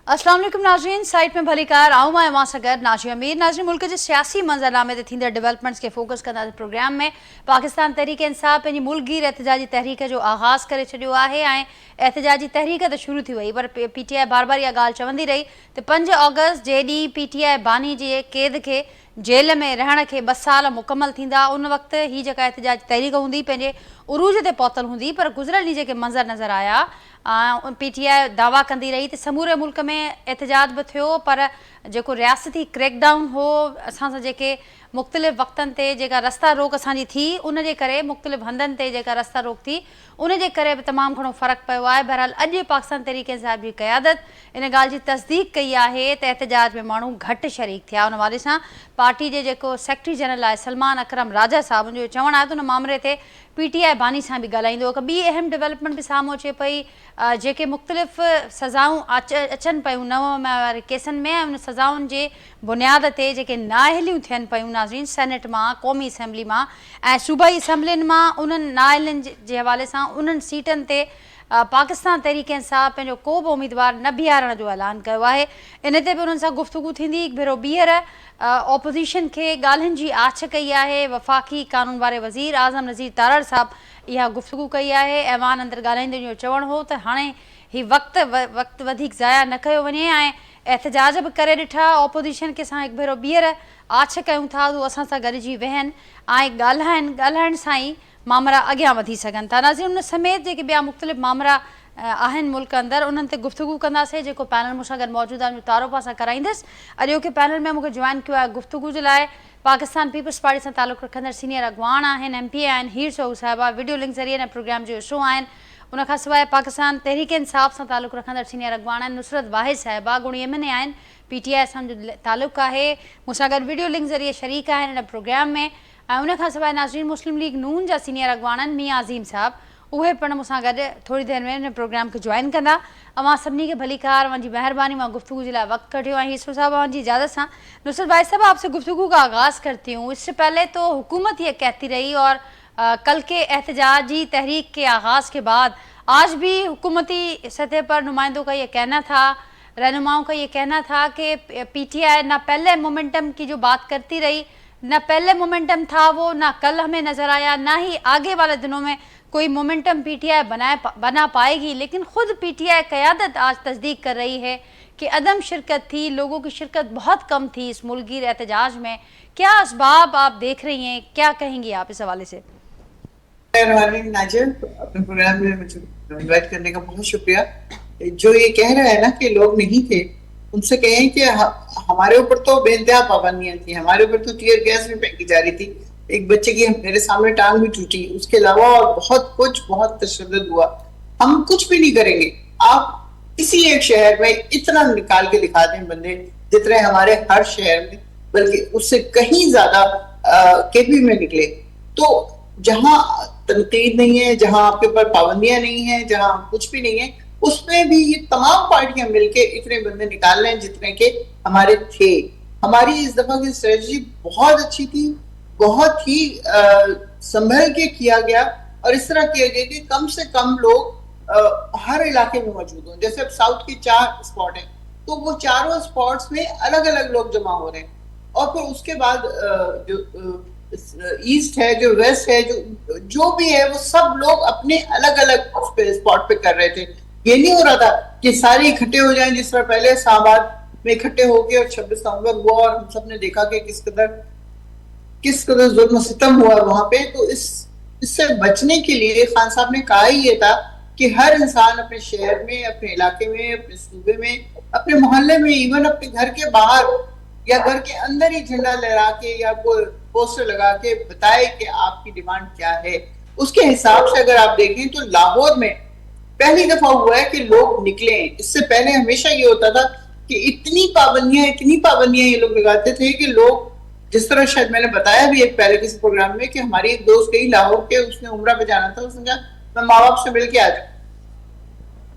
अस्सलाम वालेकुम नाज़रीन, साइट में भलीकार आऊँ मैं मां सगर नाजी अमीर। नाज़रीन, मुल्क जे सियासी मंज़रनामे ते थींदड़ डेवलपमेंट्स के फोकस कंदा प्रोग्राम में पाकिस्तान तहरीक इंसाफ़ पंहिंजी मुल्कगीर एहतजाजी तहरीक जो आगाज़ करे छॾियो आहे ऐं एहतजाजी तहरीक त शुरू थी वई, पर PTI बार बार इहा ॻाल्हि चवंदी रही त 5 ऑगस्ट जे ॾींहुं PTI बानी जे क़ैद खे जेल में रहण खे 2 साल मुकमल थींदा, उन वक़्तु ही जेका एहतजाजी तहरीक हूंदी पंहिंजे उरूज ते पहुतल हूंदी। पर गुज़िरियल ॾींहुं जेके मंज़र नज़र आया, PTI दावा कंदी रही त समूरे मुल्क में एहतजाज बि थियो, पर जेको रियासती क्रैकडाउन हो, असां सां जेके मुख़्तलिफ़ वक़्तनि ते जेका रस्ता रोक असांजी थी, उन जे करे मुख़्तलिफ़ हंधनि ते जेका रस्ता रोक थी, उन जे करे बि तमामु घणो फ़र्क़ु पियो आहे। बहरहाल अॼु पाकिस्तान तहरीक इंसाफ़ जी क़यादत इन ॻाल्हि जी तस्दीक कई आहे त एहतजाज में माण्हू घटि शरीक थिया। उन हवाले सां पार्टी जे जेको सेक्रेटरी जनरल आहे सलमान अकरम राजा साहब, जो चवणु आहे त उन मामले ते PTI बानी सां बि ॻाल्हाईंदो। हिकु ॿी अहम डेवलपमेंट बि साम्हूं अचे पई, जेके मुख़्तलिफ़ सज़ाऊं अचनि पियूं नव वारे केसनि में, उन सज़ाउनि जे बुनियाद ते जेके नाअहलियूं थियनि पियूं नाज़रीन सेनेट मां, क़ौमी असैम्बली मां ऐं सूबाई असैम्बलियुनि मां, उन्हनि नाअहलियुनि जे हवाले सां उन्हनि सीटनि ते पाकिस्तान तहरीक इंसाफ़ पंहिंजो को बि उम्मीदवार न बीहारण जो ऐलान कयो आहे। इन ते बि उन्हनि सां गुफ़्तगू थींदी। हिकु भेरो ॿीहर ऑपोज़िशन खे ॻाल्हियुनि जी आछ कई आहे। वफ़ाक़ी कानून वारे वज़ीर आज़म नज़ीर तारड़ साहब इहा गुफ़्तगू कई आहे। ऐवान अंदरि ॻाल्हाईंदे जो चवणु हो त हाणे हीउ वक़्तु वधीक ज़ाया न कयो वञे ऐं एहतजाज बि करे ॾिठा। ऑपोज़िशन खे असां हिकु भेरो ॿीहर आछ कयूं था त असां सां गॾिजी वेहनि ऐं ॻाल्हाइण सां ई मामला अॻियां वधी सघनि था। नाज़रीन, उन समेत जेके ॿिया मुख़्तलिफ़ मामला आहिनि मुल्क अंदरि, उन्हनि ते गुफ़्तगू कंदासीं। जेको पैनल मूंसां गॾु मौजूदु आहे, तारुफ़ सां कराईंदसि। अॼोके पैनल में मूंखे जॉइन कयो आहे गुफ़्तगू जे लाइ पाकिस्तान पीपल्स पार्टी सां तालुक़ु रखंदड़ सीनियर अॻवान आहिनि, MP आहिनि हीर सोऊ साहिबा, वीडियो लिंक ज़रिए हिन प्रोग्राम जो हिसो आहिनि। उनखां सवाइ पाकिस्तान तहरीक इंसाफ़ सां तालुक़ु रखंदड़ सीनियर अॻवान आहिनि नुसरत वाहिद साहिबा, गुणी MNA आहिनि, PTI सां जो तालुक़ु आहे। मूंसां गॾु वीडियो लिंक ज़रिए शरीक आहिनि हिन प्रोग्राम में। ऐं उनखां सवाइ नाज़रीन मुस्लिम लीग नून जा सीनियर अॻवान आहिनि मियां अज़ीम साहब, उहे पिणु मूंसां गॾु थोरी देरि में हिन प्रोग्राम खे जॉइन कंदा। अवां सभिनी खे भलीकार, अवां जी महिरबानी, मां गुफ्तगू जे लाइ वक़्तु कढियो ऐं हीसो साहब अवां जी इजाज़त सां नुसरत भाई साहब आपसे गुफ्तगू का आगाज़ करती हूँ। इससे पहले तो हुकूमत ये कहती रही और कल के एहतजाजी तहरीक के आगाज़ के बाद आज भी हुकूमती सतह पर नुमाइंदों का ये कहना था, रहनुमाओं का ये कहना था कि PTI ना पहले मोमेंटम की जो बात करती रही, ना पहले मोमेंटम था वो, ना कल हमें नज़र आया, ना ही आगे वाले दिनों में कोई मोमेंटम PTI बना पाएगी। लेकिन ख़ुद PTI क़यादत आज तस्दीक कर रही है कि अदम शिरकत थी, लोगों की शिरकत बहुत कम थी इस मुल्कगीर एहतजाज में। क्या असबाब आप देख रही हैं, क्या कहेंगी आप इस हवाले से? नाजिर, अपने प्रोग्राम में मुझे इनवाइट करने का बहुत शुक्रिया। जो ये कह रहा है ना कि लोग नहीं थे, उनसे कहें कि हमारे ऊपर तो बेइंतहा पाबंदियां थी, हमारे ऊपर तो टीयर गैस भी फेंकी जा रही थी, एक बच्चे की मेरे सामने टांग भी टूटी, उसके अलावा और बहुत तशद्दुद हुआ। हम कुछ भी नहीं करेंगे, आप किसी एक शहर में इतना निकाल के दिखा दें बंदे जितने हमारे हर शहर में, बल्कि उससे कहीं ज्यादा KP में निकले, तो जहां तनकीद नहीं है, जहां आपके ऊपर पाबंदियां नहीं है, जहां कुछ भी नहीं है, उसमें भी ये तमाम पार्टियां मिलके इतने बंदे निकाल रहे हैं जितने के हमारे थे। हमारी इस दफा की स्ट्रेटजी बहुत अच्छी थी, बहुत ही संभल के किया गया और इस तरह किया गया कि कम से कम लोग हर इलाके में मौजूद हों। जैसे अब साउथ के 4 स्पॉट हैं, तो वो चारों स्पॉट्स में अलग अलग लोग जमा हो रहे हैं और फिर उसके बाद जो ईस्ट है, जो वेस्ट है, जो भी है, वो सब लोग अपने अलग अलग स्पॉट पे कर रहे थे। ये नहीं हो रहा था कि सारे इकट्ठे हो जाएं जिस तरह पहले शाहबाद में इकट्ठे होके और 26 नवंबर हुआ और हम सब ने देखा कि किस कदर जुल्म सितम हुआ वहां पे। तो इससे बचने के लिए खान साहब ने कहा ही ये था कि हर इंसान अपने शहर में, अपने इलाके में, अपने सूबे में, अपने मोहल्ले में, इवन अपने घर के बाहर या घर के अंदर ही झंडा लहरा के या पोस्टर लगा के बताए कि आपकी डिमांड क्या है। उसके हिसाब से अगर आप देखें तो लाहौर में पहली दफा हुआ है कि लोग निकले। इससे पहले हमेशा ये होता था कि इतनी पाबंदियां ये लोग लगाते थे कि लोग, जिस तरह शायद मैंने बताया भी एक पहले किसी प्रोग्राम में कि हमारी एक दोस्त गई लाहौर के, उसने उम्रा पे जाना था, उसने कहा मैं माँ बाप से मिल के आ जाऊं,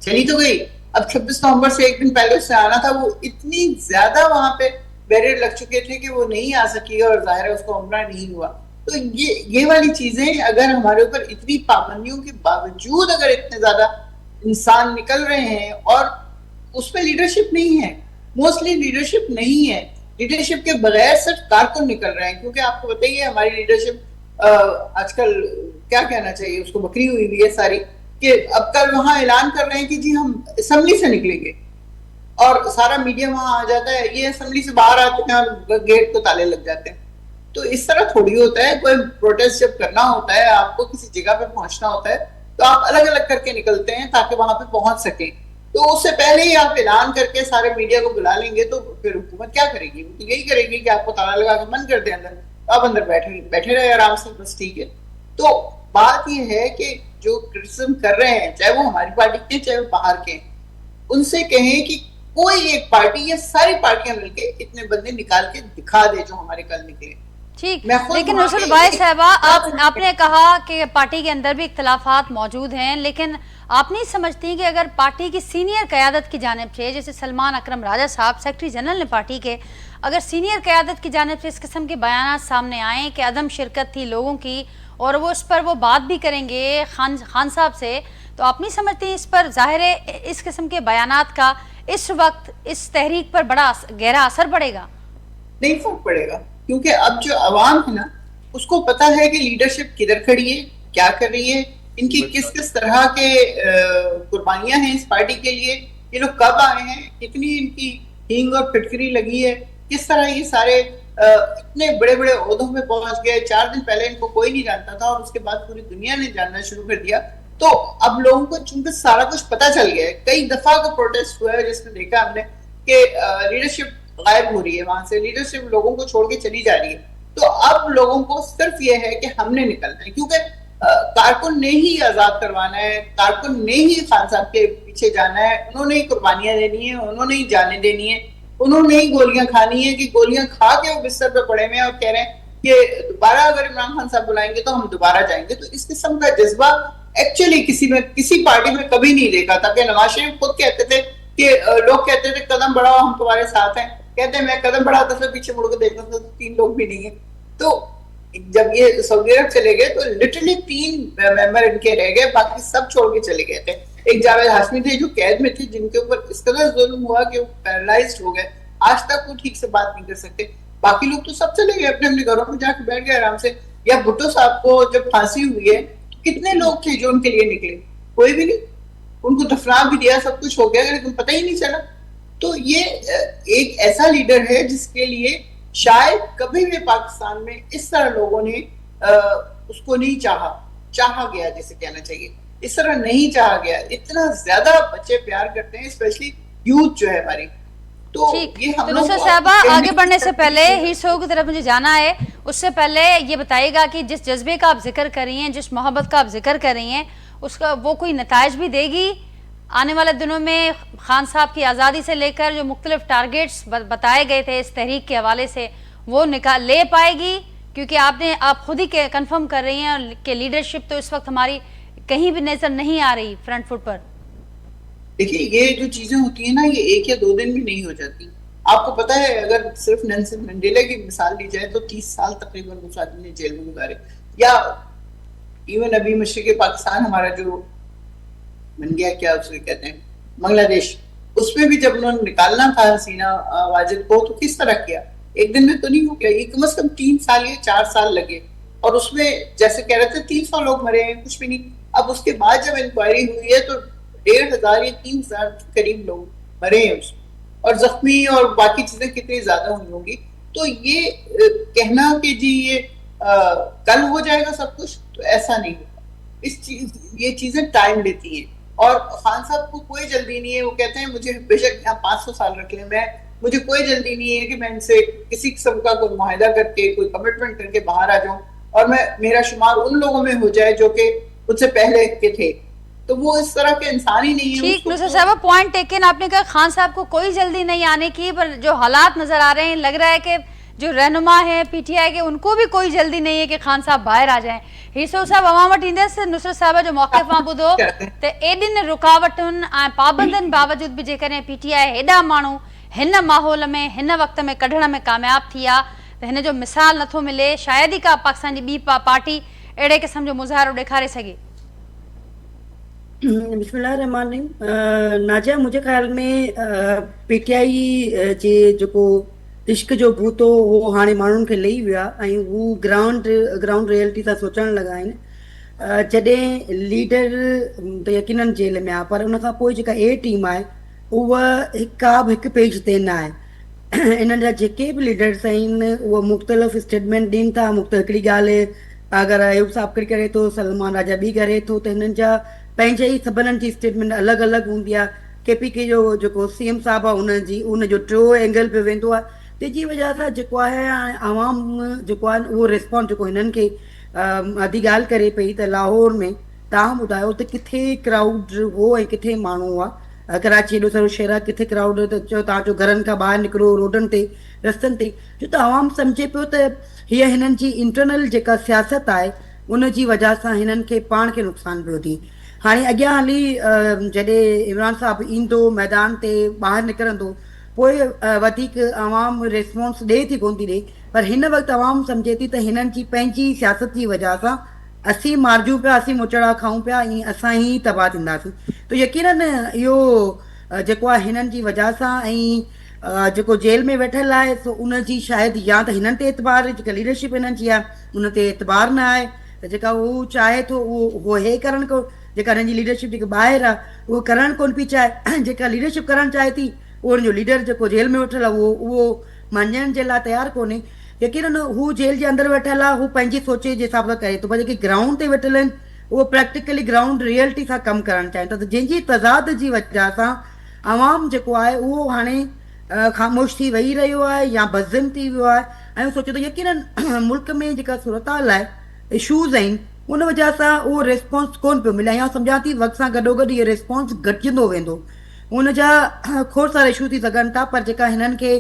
चली तो गई। अब 26 नवंबर से एक दिन पहले उससे आना था, वो इतनी ज्यादा वहां पे बैरियर लग चुके थे कि वो नहीं आ सकी और जाहिर है उसको उम्रा नहीं हुआ। तो ये वाली चीजें अगर हमारे ऊपर इतनी पाबंदियों के बावजूद अगर इतने ज्यादा इंसान निकल रहे हैं और उसमें लीडरशिप नहीं है, मोस्टली लीडरशिप नहीं है। लीडरशिप के बगैर सिर्फ कारकुन निकल रहे हैं, क्योंकि आपको बताइए हमारी लीडरशिप आजकल क्या कहना चाहिए उसको, बकरी हुई है सारी, कि अब कल वहां ऐलान कर रहे हैं कि जी हम असेंबली से निकलेंगे, और सारा मीडिया वहां आ जाता है, ये असेंबली से बाहर आते हैं और गेट को ताले लग जाते हैं। तो इस तरह थोड़ी होता है। कोई प्रोटेस्ट जब करना होता है, आपको किसी जगह पे पहुंचना होता है, तो आप अलग अलग करके निकलते हैं ताकि वहां पे पहुंच सके। तो उससे पहले ही आप ऐलान करके सारे मीडिया को बुला लेंगे, तो फिर हुकूमत क्या करेगी? वो तो यही करेगी कि आपको ताला लगा के बंद कर दे अंदर, आप अंदर बैठे बैठे रहे आराम से, बस ठीक है। तो बात यह है कि जो क्रिटिसिज्म कर रहे हैं, चाहे वो हमारी पार्टी के चाहे वो बाहर के, उनसे कहें कि कोई एक पार्टी या सारी पार्टियां मिलके इतने बंदे निकाल के दिखा दे जो हमारे कल निकले। ठीक, लेकिन नुसरत भाई साहबा, आपने कहा कि पार्टी के अंदर भी इख्तलाफात मौजूद हैं, लेकिन आप नहीं समझती कि अगर पार्टी की सीनियर क़यादत की जानिब से, जैसे सलमान अकरम राजा साहब सेक्रेटरी जनरल ने पार्टी के, अगर सीनियर क़यादत की जानिब से इस किस्म के बयान सामने आए कि अदम शिरकत थी लोगों की और वो इस पर वो बात भी करेंगे खान साहब से, तो आप नहीं समझती इस पर ज़ाहिर है इस किस्म के बयानात का इस वक्त इस तहरीक पर बड़ा गहरा असर पड़ेगा? नहीं फर्क पड़ेगा, क्योंकि अब जो अवाम है ना, उसको पता है कि लीडरशिप किधर खड़ी है, क्या कर रही है, इनकी किस किस तरह के कुर्बानियां हैं इस पार्टी के लिए, ये लोग कब आए हैं, कितनी इनकी हींग और फिटकरी लगी है, किस तरह ये सारे इतने बड़े बड़े ओहदों पे पहुंच गए। 4 दिन पहले इनको कोई नहीं जानता था और उसके बाद पूरी दुनिया ने जानना शुरू कर दिया। तो अब लोगों को चूंकि सारा कुछ पता चल गया है, कई दफा का प्रोटेस्ट हुआ है जिसमें देखा हमने कि लीडरशिप गायब हो रही है, वहां से लीडरशिप लोगों को छोड़ के चली जा रही है। तो अब लोगों को सिर्फ ये है कि हमने निकलना है, क्योंकि कारकुन ने ही आजाद करवाना है, कारकुन ने ही खान साहब के पीछे जाना है, उन्होंने ही कुर्बानियां देनी है, उन्होंने ही जाने देनी है, उन्होंने ही गोलियां खानी है, कि गोलियां खा के वो बिस्तर पे पड़े हुए और कह रहे हैं कि दोबारा अगर इमरान खान साहब बुलाएंगे तो हम दोबारा जाएंगे। तो इस किस्म का जज्बा एक्चुअली किसी पार्टी में कभी नहीं देखा था। कि नवाज शरीफ खुद कहते थे कि लोग कहते थे कदम बढ़ाओ हम तुम्हारे साथ हैं, कहते मैं कदम बढ़ाता था पीछे मुड़ के देखता था तो 3 लोग भी नहीं है। तो जब ये सऊदी अरब चले गए तो लिटरली 3 मेंबर इनके रह गए, बाकी सब छोड़ के चले गए थे। एक जावेद हाशमी थे जो कैद में थे, जिनके ऊपर इस कदर जुल्म हुआ कि वो पैरालाइज्ड हो गए, आज तक वो ठीक से बात नहीं कर सकते। बाकी लोग तो सब चले गए, अपने अपने घरों में जाके बैठ गए आराम से। या भुट्टो साहब को जब फांसी हुई है, कितने लोग थे जो उनके लिए निकले? कोई भी नहीं। उनको दफना भी दिया, सब कुछ हो गया, लेकिन पता ही नहीं चला। तो ये एक ऐसा लीडर है जिसके लिए शायद कभी भी पाकिस्तान में इस तरह लोगों ने उसको नहीं चाहा गया, जैसे कहना चाहिए, इस तरह नहीं चाहा गया। इतना ज्यादा बच्चे प्यार करते हैं, स्पेशली यूथ जो है हमारी। तो ये हम लोग साहबा आगे बढ़ने से पहले हीर शो की तरफ मुझे जाना है, उससे पहले ये बताइएगा कि जिस जज्बे का आप जिक्र कर रही हैं, जिस मोहब्बत का आप जिक्र कर रही हैं, उसका वो कोई नताइज भी देगी आने वाले दिनों में? खान साहब की आज़ादी से लेकर जो मुख्तलिफ टारगेट्स बताए गए थे इस तहरीक के हवाले से, वो ले पाएगी? क्योंकि आप खुद ही कंफर्म कर रही हैं कि लीडरशिप तो इस वक्त हमारी कहीं भी नजर नहीं आ रही फ्रंट फुट पर। देखिए, ये जो चीजें होती है ना, ये 1 या 2 दिन में नहीं हो जाती। आपको पता है, अगर सिर्फ नेल्सन मंडेला की मिसाल ली जाए तो 30 साल तकरीबन उस आदमी ने जेल में गुजारे। या इवन अभी मशरिक़ पाकिस्तान हमारा जो बन गया, क्या उसे कहते हैं, बांग्लादेश, उसमें भी जब उन्होंने निकालना था हसीना वाजिद को, तो किस तरह किया? एक दिन में तो नहीं हो गया, ये कम से कम 3 साल या 4 साल लगे। और उसमें जैसे कह रहे थे 300 लोग मरे हैं, कुछ भी नहीं। अब उसके बाद जब इंक्वायरी हुई है तो 1500 या 3000 के करीब लोग मरे हैं उसमें, और जख्मी और बाकी चीजें कितनी ज्यादा हुई होंगी। तो ये कहना कि जी ये कल हो जाएगा सब कुछ, तो ऐसा नहीं होगा। ये चीजें टाइम लेती हैं, और खान साहब को कोई जल्दी नहीं है। वो कहते हैं मुझे बेशक यहाँ 500 साल रख ले, मुझे कोई जल्दी नहीं है कि मैं इनसे किसी किस्म का कोई मुआहिदा करके, कोई कमिटमेंट करके बाहर आ जाऊं और मेरा शुमार उन लोगों में हो जाए जो कि मुझसे पहले के थे। तो वो इस तरह के इंसान ही नहीं है। ठीक नुसरत साहब, पॉइंट टेकन। आपने कहा खान साहब को कोई जल्दी नहीं आने की, पर जो हालात नजर आ रहे हैं, लग रहा है कि जो रहनुमा है पीटीआई के, उनको भी कोई जल्दी नहीं है कि खान साहब बाहर आ जाएं। हीसो साहब अवाम वटि ईंदस, नुसरत साहब जो मौक़िफ़ मां ॿुधो त एॾिन रुकावटुनि ऐं पाबंदियुनि बावजूद भी जेकॾहिं पीटीआई हेॾा माण्हू हिन माहौल में हिन वक़्त में कढण में कामयाब थी आहे, त हिन जो मिसाल नथो मिले। शायदि ई का पाकिस्तान जी ॿी पार्टी अहिड़े क़िस्म जो मुज़ाहिरो ॾेखारे सघे। बिस्मिल्लाहिर्रहमानिर्रहीम। नाज़िया, मुंहिंजे ख़्याल में पीटीआई जे जेको इश्क जो भूतो उहो हाणे माण्हुनि खे लही वियो आहे ऐं हू ग्राउंड रियलिटी सां सोचणु लॻा आहिनि। जॾहिं लीडर त यकीननि जेल में आहे, पर उन खां पोइ जेका ए टीम आहे उहा का बि हिकु पेज ते न आहे। इन्हनि जा जेके बि लीडर्स आहिनि उहे मुख़्तलिफ़ स्टेटमेंट ॾियनि था। हिकिड़ी ॻाल्हि अगरि अयूब साहब हिकिड़ी करे थो, सलमान राजा ॿी करे थो, त हिननि जा पंहिंजे ई सभिनीनि जी स्टेटमेंट अलॻि अलॻि हूंदी आहे। केपीके जो जेको सीएम साहिबु आहे उनजो टियों एंगल पियो वेंदो आहे। तंहिंजी वजह सां जेको आहे हाणे आवाम जेको आहे उहो रिस्पॉन्स जेको हिननि खे अधी ॻाल्हि करे पई त लाहौर में तव्हां ॿुधायो त किथे क्राउड हो ऐं किथे माण्हू हुआ। कराची एॾो सारो शहर आहे, किथे क्राउड त चयो तव्हांजो घरनि खां ॿाहिरि निकिरो रोडनि ते रस्तनि ते, छो त आवाम सम्झे पियो त हीअ हिननि जी इंटरनल जेका सियासत आहे उन जी वजह सां हिननि खे पाण खे नुक़सानु पियो थिए। हाणे अॻियां हली जॾहिं इमरान साहिबु ईंदो मैदान ते ॿाहिरि निकिरंदो पोइ वधीक आवाम रिस्पॉन्स ॾिए थी कोन थी ॾिए, पर हिन वक़्तु आवाम सम्झे थी त हिननि जी पंहिंजी सियासत जी वजह सां असीं मारिजूं पिया, असीं मुचड़ा खाऊं पिया, ऐं असां ई तबाह थींदासीं। त यकीननि इहो जेको आहे हिननि जी वजह सां ऐं जेको जेल में वेठल आहे सो उन जी शायदि या त हिननि ते एतबार, जेका लीडरशिप हिननि जी आहे उन ते एतबार न आहे, त जेका उहो चाहे थो उहो हे करणु को, जेका हिननि जी लीडरशिप जेकी ॿाहिरि आहे उहो करणु कोन पई चाहे। जेका लीडरशिप करणु चाहे थी उहो हुनजो लीडर जेको जेल में वेठल आहे उहो मञण जे लाइ तयारु कोन्हे। यकीननि हू जेल जे अंदरि वेठल आहे, हू पंहिंजी सोचे जे हिसाब सां करे थो, पर जेके ग्राउंड ते वेठल आहिनि उहो प्रैक्टिकली ग्राउंड रियलिटी सां कमु करणु चाहिनि था, त जंहिंजी तज़ाद जी वजह सां आवाम जेको आहे उहो हाणे ख़ामोश थी वेही रहियो आहे या बज़िम थी वियो आहे ऐं सोचे थो। यकीननि मुल्क में जेका सूरताल आहे, इशूज़ आहिनि, उन वजह सां उहो रिस्पॉन्स कोन पियो मिले। या सम्झां थी वक़्त सां गॾोगॾु इहो रिस्पॉन्स घटिजंदो वेंदो। उन जा खोड़ सारा इशू थी सघनि था, पर जेका हिननि खे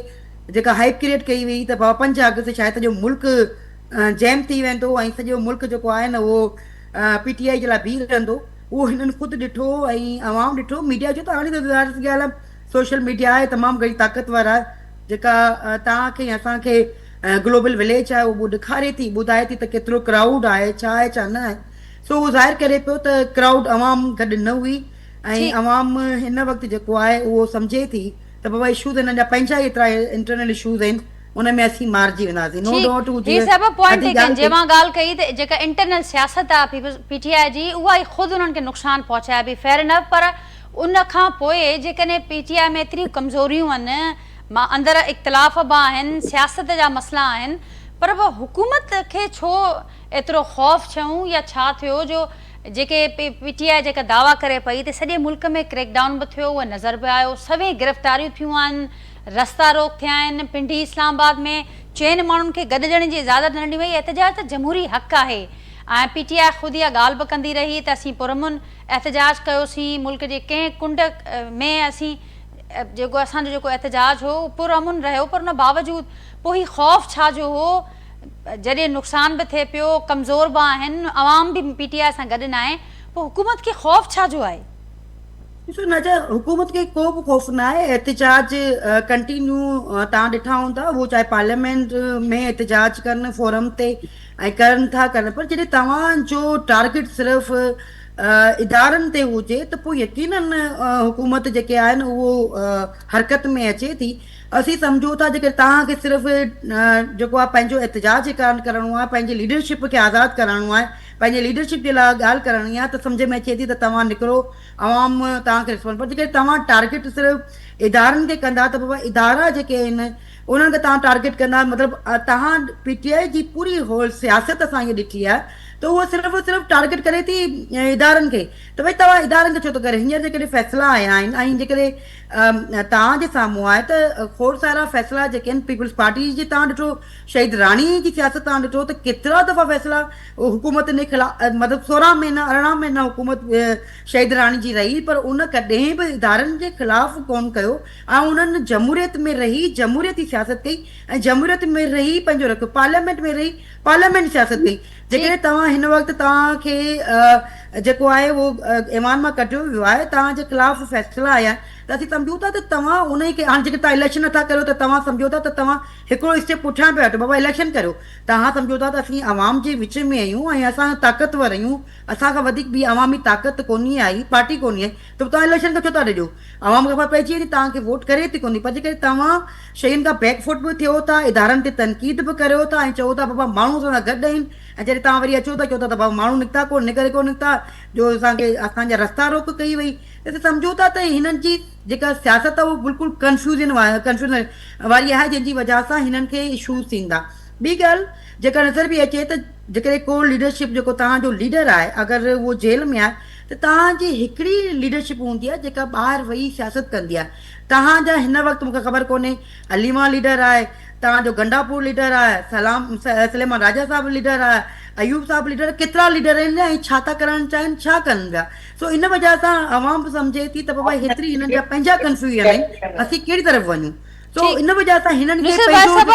जेका हाइप क्रिएट कई वई त बाबा 5 अगस्त शायदि सॼो मुल्क जैम थी वेंदो ऐं सॼो मुल्क जेको आहे न उहो पीटीआई जे लाइ बीह रहंदो, उहो हिननि ख़ुदि ॾिठो ऐं आवाम ॾिठो। मीडिया जो त हाणे त ॻाल्हि आहे, सोशल मीडिया आहे तमामु घणी ताक़तवर आहे, जेका तव्हांखे या असांखे ग्लोबल विलेज आहे उहो ॾेखारे थी, ॿुधाए थी त केतिरो क्राउड आहे, छा न आहे। सो उहो ज़ाहिर करे पियो त क्राउड अवाम गॾु न हुई ऐं ठीकु। अवाम हिन वक़्तु जेको आहे उहो सम्झे थी त बाबा इशूज़ हिननि जा पंहिंजा ई एतिरा इंटरनल इशूज़ आहिनि, उन में असीं मारिजी वेंदासीं। नो डाउट हू ठीक, ही जीअं सब पॉइंट अधी टेकन। ॻाल्हि जे कई। मां ॻाल्हि कई त जेका इंटरनल सियासत आहे पीटीआई जी, उहा ई ख़ुदि उन्हनि खे नुक़सानु पहुचाए पई, फेयर इनफ। पर उन खां पोइ जेकॾहिं पीटीआई में एतिरी कमज़ोरियूं आहिनि, मां अंदरि इख़्तिलाफ़ बि आहिनि, सियासत जा मसइला आहिनि, पर पोइ हुकूमत खे छो एतिरो ख़ौफ़ छऊं या छा थियो जो जेके पीटीआई जेका दावा करे पई त सॼे मुल्क में क्रैकडाउन बि थियो, उहो नज़र बि आयो, सभई गिरफ़्तारियूं थियूं आहिनि, रस्ता रोक थिया आहिनि, पिंडी इस्लामाबाद में चइनि माण्हुनि खे गॾिजण जी इजाज़त न ॾिनी वई। एहतजाज त जमहूरी हक़ आहे ऐं पीटीआई ख़ुदि इहा ॻाल्हि बि कंदी रही त असीं पुरमुन एहतजाज कयोसीं, मुल्क जे कंहिं कुंड में असीं जेको असांजो जेको एहतजाज हो पुरमुन रहियो, पर उन बावजूदि पोइ हीउ ख़ौफ़ छा जो हो जॾहिं नुक़सान बि थिए पियो, कमज़ोर बि आहिनि, अवाम बि पीटीआई सां गॾु न आहे, पोइ हुकूमत खे ख़ौफ़ छा जो आहे? ॾिसो नजा, हुकूमत खे को बि ख़ौफ़ न आहे। एहतजाज कंटिन्यू तव्हां ॾिठा हूंदा, उहो चाहे पार्लियामेंट में एहतजाज कनि फोरम ते ऐं करनि था कनि, पर जॾहिं तव्हांजो टारगेट सिर्फ़ु इदारनि ते हुजे त पोइ यकीननि हुकूमत जेके आहिनि उहो हरकत में अचे थी। असीं सम्झूं था जेके तव्हांखे सिर्फ़ु जेको आहे पंहिंजो एहतजाज जे कारण करिणो आहे, पंहिंजी लीडरशिप खे आज़ादु कराइणो आहे, पंहिंजे लीडरशिप जे लाइ ॻाल्हि करणी आहे, त सम्झ में अचे थी त तव्हां निकिरो, आवाम तव्हांखे रिस्पॉन्स। पर जेके तव्हां टारगेट सिर्फ़ु इदारनि खे कंदा त बाबा इदारा जेके आहिनि उन्हनि खे तव्हां टारगेट कंदा, मतिलबु तव्हां पीटीआई जी पूरी होल सियासत असां इहे ॾिठी आहे त उहो सिर्फ़ु टारगेट करे थी इदारनि खे। त भई तव्हां इदारनि खे छो थो करे? हींअर जेकॾहिं फ़ैसिला आया आहिनि ऐं जेकॾहिं तव्हांजे साम्हूं आहे त खोड़ सारा फ़ैसिला जेके आहिनि पीपल्स पार्टी जे, तव्हां ॾिठो शहीद राणी जी सियासत तव्हां ॾिठो त केतिरा दफ़ा फ़ैसिला हुकूमत ने ख़िलाफ़, मतिलबु 16 महीना 18 महीना हुकूमत शहीद राणी जी रही, पर उन कॾहिं बि इदारनि जे ख़िलाफ़ कोन कयो ऐं उन्हनि जमहूरियत में रही जमहूरियती सियासत कई ऐं जमहूरियत में रही पंहिंजो रखियो, पार्लियामेंट में रही पार्लियामेंट सियासत कई। जेकॾहिं तव्हां हिन वक़्तु तव्हांखे जेको आहे उहो ईमान मां कढियो वियो आहे, तव्हांजे ख़िलाफ़ फ़ैसिला आया, त असीं सम्झूं था त तव्हां उन खे हाणे जेके तव्हां इलेक्शन नथा करियो त तव्हां सम्झो था त तव्हां हिकिड़ो स्टेप पुठियां पिया हटो, बाबा इलेक्शन करियो। तव्हां सम्झो था त असीं आवाम जे विच में आहियूं ऐं असां ताक़तवर आहियूं, असांखां वधीक ॿी अवामी ताक़त कोन्हे आई, पार्टी कोन्हे आई, त तव्हां इलेक्शन खां छो था ॾिजो? आवाम खे ख़बर पइजी वई तव्हांखे वोट करे थी कोन्हे, पर जेकॾहिं तव्हां शयुनि खां बैकफुट बि थियो था, इदारनि ते तनक़ीद बि करियो था ऐं चओ था बाबा माण्हू सां गॾु आहिनि, ऐं जॾहिं तव्हां वरी अचो था चओ था त बाबा माण्हू निकिता कोन, निकिरे कोन निकिता, जो असांजा रस्ता रोक कई वई, त सम्झो था त हिननि जी जेका सियासत आहे उहो बिल्कुलु कंफ्यूजन वारी आहे, जंहिंजी वजह सां हिननि खे इशूज़ थींदा। ॿी ॻाल्हि जेका नज़र बि अचे त जेकॾहिं को लीडरशिप जेको तव्हांजो लीडर आहे अगरि उहो जेल में आहे त तव्हांजी हिकिड़ी लीडरशिप हूंदी आहे जेका ॿाहिरि वेही सियासत कंदी आहे। तव्हांजा हिन वक़्तु मूंखे ख़बर कोन्हे अलीमा लीडर आहे, तव्हांजो गंडापुर लीडर आहे, सलेमान राजा साहब लीडर आहे, अयूब साहब लीडर, केतिरा लीडर आहिनि ऐं छा था करणु चाहिनि, छा कनि पिया। सो इन वजह सां आवाम बि सम्झे थी त बाबा हेतिरी हिननि जा पंहिंजा कंफ्यूजन आहिनि, असीं कहिड़ी तरफ़ वञूं। तो इन वजह से हिनन के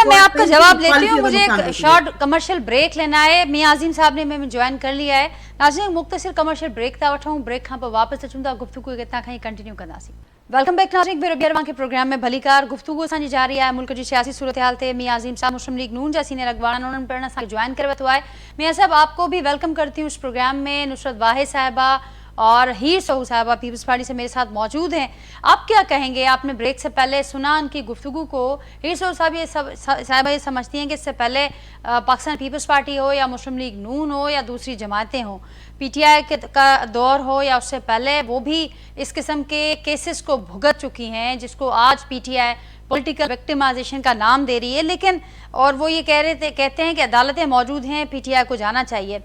मैं आपका जवाब लेती हूँ, मुझे एक शॉर्ट कमर्शियल ब्रेक लेना है। मियां आज़ीम साहब ने मैं ज्वाइन कर लिया है। नाज़रीन मुख्तसर कमर्शियल ब्रेक था वठूं, ब्रेक खां पोइ वापसि अचूं था, गुफ्तगू कितना खई कंटिन्यू कंदासीं। वेलकम बैक नाज़रीन, बेरबियरवां के प्रोग्राम में भलीकार गुफ्तगू असांजी जारी आहे मुल्क जी सियासी सूरत हाल ते। मियां आज़ीम साहब मुस्लिम लीग नून जा सीनियर अगवान, उन्होंने पिण असांखे ज्वाइन करे वरितो आहे। मियां साहब आपको भी वेलकम करती हूँ इस प्रोग्राम में। नुसरत वाहिद साहिबा और हीर सहू साहबा पीपल्स पार्टी से मेरे साथ मौजूद हैं। आप क्या कहेंगे? आपने ब्रेक से पहले सुना उनकी गुफ्तगू को। हीर सहू साहबा ये समझती हैं कि इससे पहले पाकिस्तान पीपल्स पार्टी हो या मुस्लिम लीग नून हो या दूसरी जमातें हों, पीटीआई का दौर हो या उससे पहले, वो भी इस किस्म के केसेस को भुगत चुकी हैं जिसको आज पीटीआई पॉलिटिकल विक्टिमाइजेशन का नाम दे रही है। लेकिन और वो ये कहते हैं कि अदालतें मौजूद हैं, पीटीआई को जाना चाहिए।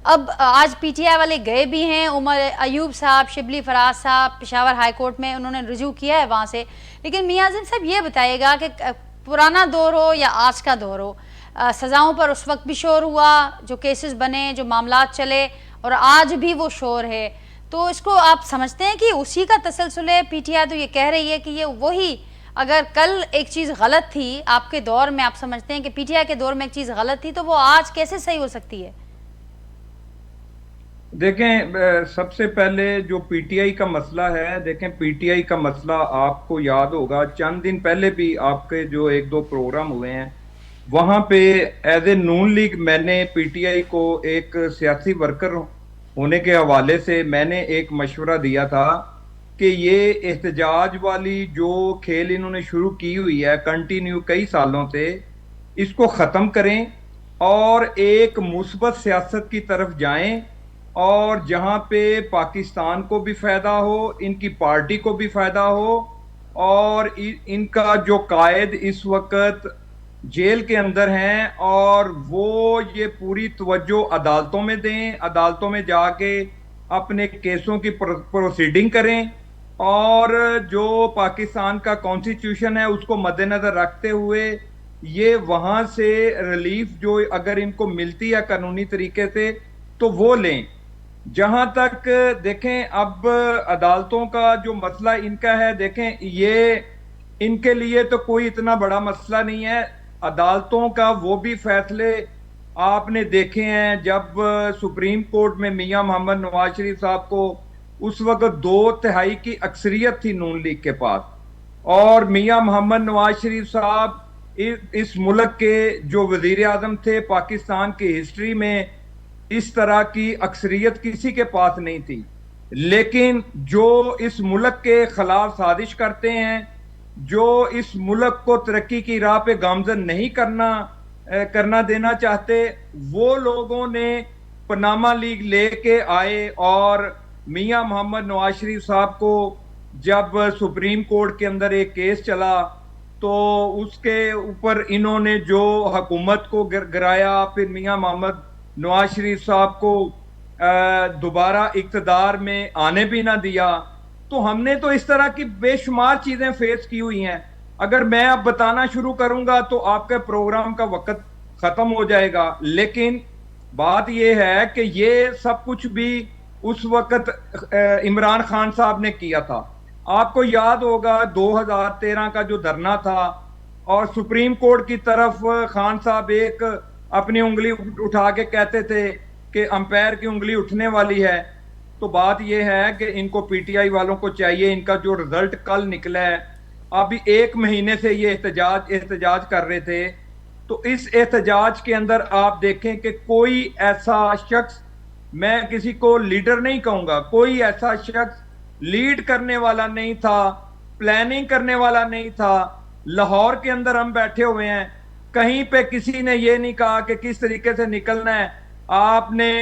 अब आज पीटीआई वाले गए भी हैं, उमर अयूब साहब, शिबली फराज साहब पेशावर हाई कोर्ट में उन्होंने रिज्यू किया है वहाँ से। लेकिन मियां आज़ीम साहब ये बताइएगा कि पुराना दौर हो या आज का दौर हो, सज़ाओं पर उस वक्त भी शोर हुआ, जो केसेस बने, जो मामलात चले, और आज भी वो शोर है। तो इसको आप समझते हैं कि उसी का तसलसल है? पीटीआई तो ये कह रही है कि ये वही, अगर कल एक चीज़ गलत थी आपके दौर में, आप समझते हैं कि पीटीआई के दौर में एक चीज़ गलत थी, तो वो आज कैसे सही हो सकती है? देखें, सबसे पहले जो पीटीआई का मसला है, देखें पीटीआई का मसला आपको याद होगा चंद दिन पहले भी आपके जो एक दो प्रोग्राम हुए हैं वहां पे एज ए नून लीग मैंने पीटीआई को एक सियासी वर्कर होने के हवाले से मैंने एक मशवरा दिया था कि ये एहतजाज वाली जो खेल इन्होंने शुरू की हुई है कंटिन्यू कई सालों से, इसको ख़त्म करें और एक मुस्बत सियासत की तरफ जाएं, और जहां पे पाकिस्तान को भी फायदा हो, इनकी पार्टी को भी फायदा हो, और इनका जो कायद इस वक्त जेल के अंदर हैं और वो ये पूरी तवज्जो अदालतों में दें, अदालतों में जाके अपने केसों की प्रोसीडिंग करें, और जो पाकिस्तान का कॉन्स्टिट्यूशन है उसको मद्देनजर रखते हुए ये वहां से रिलीफ जो अगर इनको मिलती है कानूनी तरीके से तो वो लें। जहां तक देखें अब अदालतों का जो मसला इनका है, देखें ये इनके लिए तो कोई इतना बड़ा मसला नहीं है। अदालतों का वो भी फैसले आपने देखे हैं, जब सुप्रीम कोर्ट में मियां मोहम्मद नवाज शरीफ साहब को उस वक्त 2/3 की अक्सरियत थी नून लीग के पास, और मियां मोहम्मद नवाज शरीफ साहब इस मुल्क के जो वजीर आजम थे, पाकिस्तान की हिस्ट्री में इस तरह की अक्सरियत किसी के पास नहीं थी। लेकिन जो इस मुल्क के खिलाफ साजिश करते हैं, जो इस मुल्क को तरक्की की राह पे गामजन नहीं करना देना चाहते, वो लोगों ने पनामा लीग लेके आए और मियां मोहम्मद नवाज शरीफ साहब को जब सुप्रीम कोर्ट के अंदर एक केस चला तो उसके ऊपर इन्होंने जो हुकूमत को गिराया, फिर मियां मोहम्मद नवाज शरीफ साहब को दोबारा इक़्तिदार में आने भी ना दिया। तो हमने तो इस तरह की बेशुमार चीजें फेस की हुई हैं। अगर मैं अब बताना शुरू करूंगा तो आपके प्रोग्राम का वक्त खत्म हो जाएगा। लेकिन बात यह है कि ये सब कुछ भी उस वक्त इमरान खान साहब ने किया था। आपको याद होगा 2013 का जो धरना था और सुप्रीम कोर्ट की तरफ खान साहब एक अपनी उंगली उठा के कहते थे कि अंपायर की उंगली उठने वाली है, तो बात यह है कि इनको पीटीआई वालों को चाहिए, इनका जो रिजल्ट कल निकला है, अभी 1 महीने से ये एहतजाज कर रहे थे, तो इस एहतजाज के अंदर आप देखें कि कोई ऐसा शख्स, मैं किसी को लीडर नहीं कहूंगा, कोई ऐसा शख्स लीड करने वाला नहीं था, प्लानिंग करने वाला नहीं था। लाहौर के अंदर हम बैठे हुए हैं, कहीं पे किसी ने ये नहीं कहा कि किस तरीके से निकलना है। आपने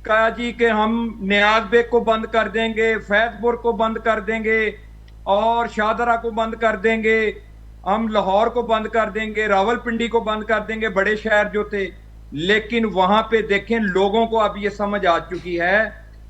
कहा जी कि हम नियाज बेग को बंद कर देंगे, फैजपुर को बंद कर देंगे और शाहदरा को बंद कर देंगे, हम लाहौर को बंद कर देंगे, रावलपिंडी को बंद कर देंगे, बड़े शहर जो थे। लेकिन वहां पे देखें, लोगों को अब ये समझ आ चुकी है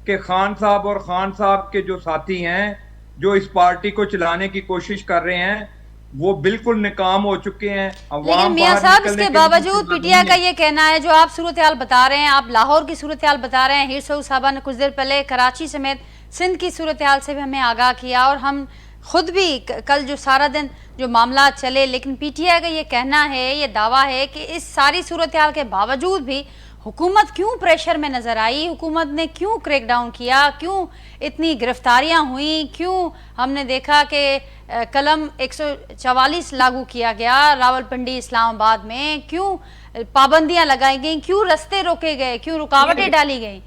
कि खान साहब और खान साहब के जो साथी हैं, जो इस पार्टी को चलाने की कोशिश कर रहे हैं, वो बिल्कुल नाकाम हो चुके हैं। लेकिन मियां साहब, इसके बावजूद पीटीआई का ये कहना है, जो आप सूरत हाल बता रहे हैं, आप लाहौर की सूरत हाल बता रहे हैं, हीर सऊद साहबा ने कुछ देर पहले कराची समेत सिंध की सूरत हाल से भी हमें आगाह किया, और हम खुद भी कल जो सारा दिन जो मामला चले, लेकिन पीटीआई का ये कहना है, ये दावा है कि इस सारी सूरत हाल के बावजूद भी हुकूमत क्यों प्रेशर में नजर आई, हुकूमत ने क्यों क्रैकडाउन किया, क्यों इतनी गिरफ्तारियां हुई, क्यों हमने देखा कि कलम 144 लागू किया गया रावलपिंडी इस्लामाबाद में, क्यों पाबंदियां लगाई गई, क्यों रास्ते रोके गए, क्यों रुकावटें डाली गई।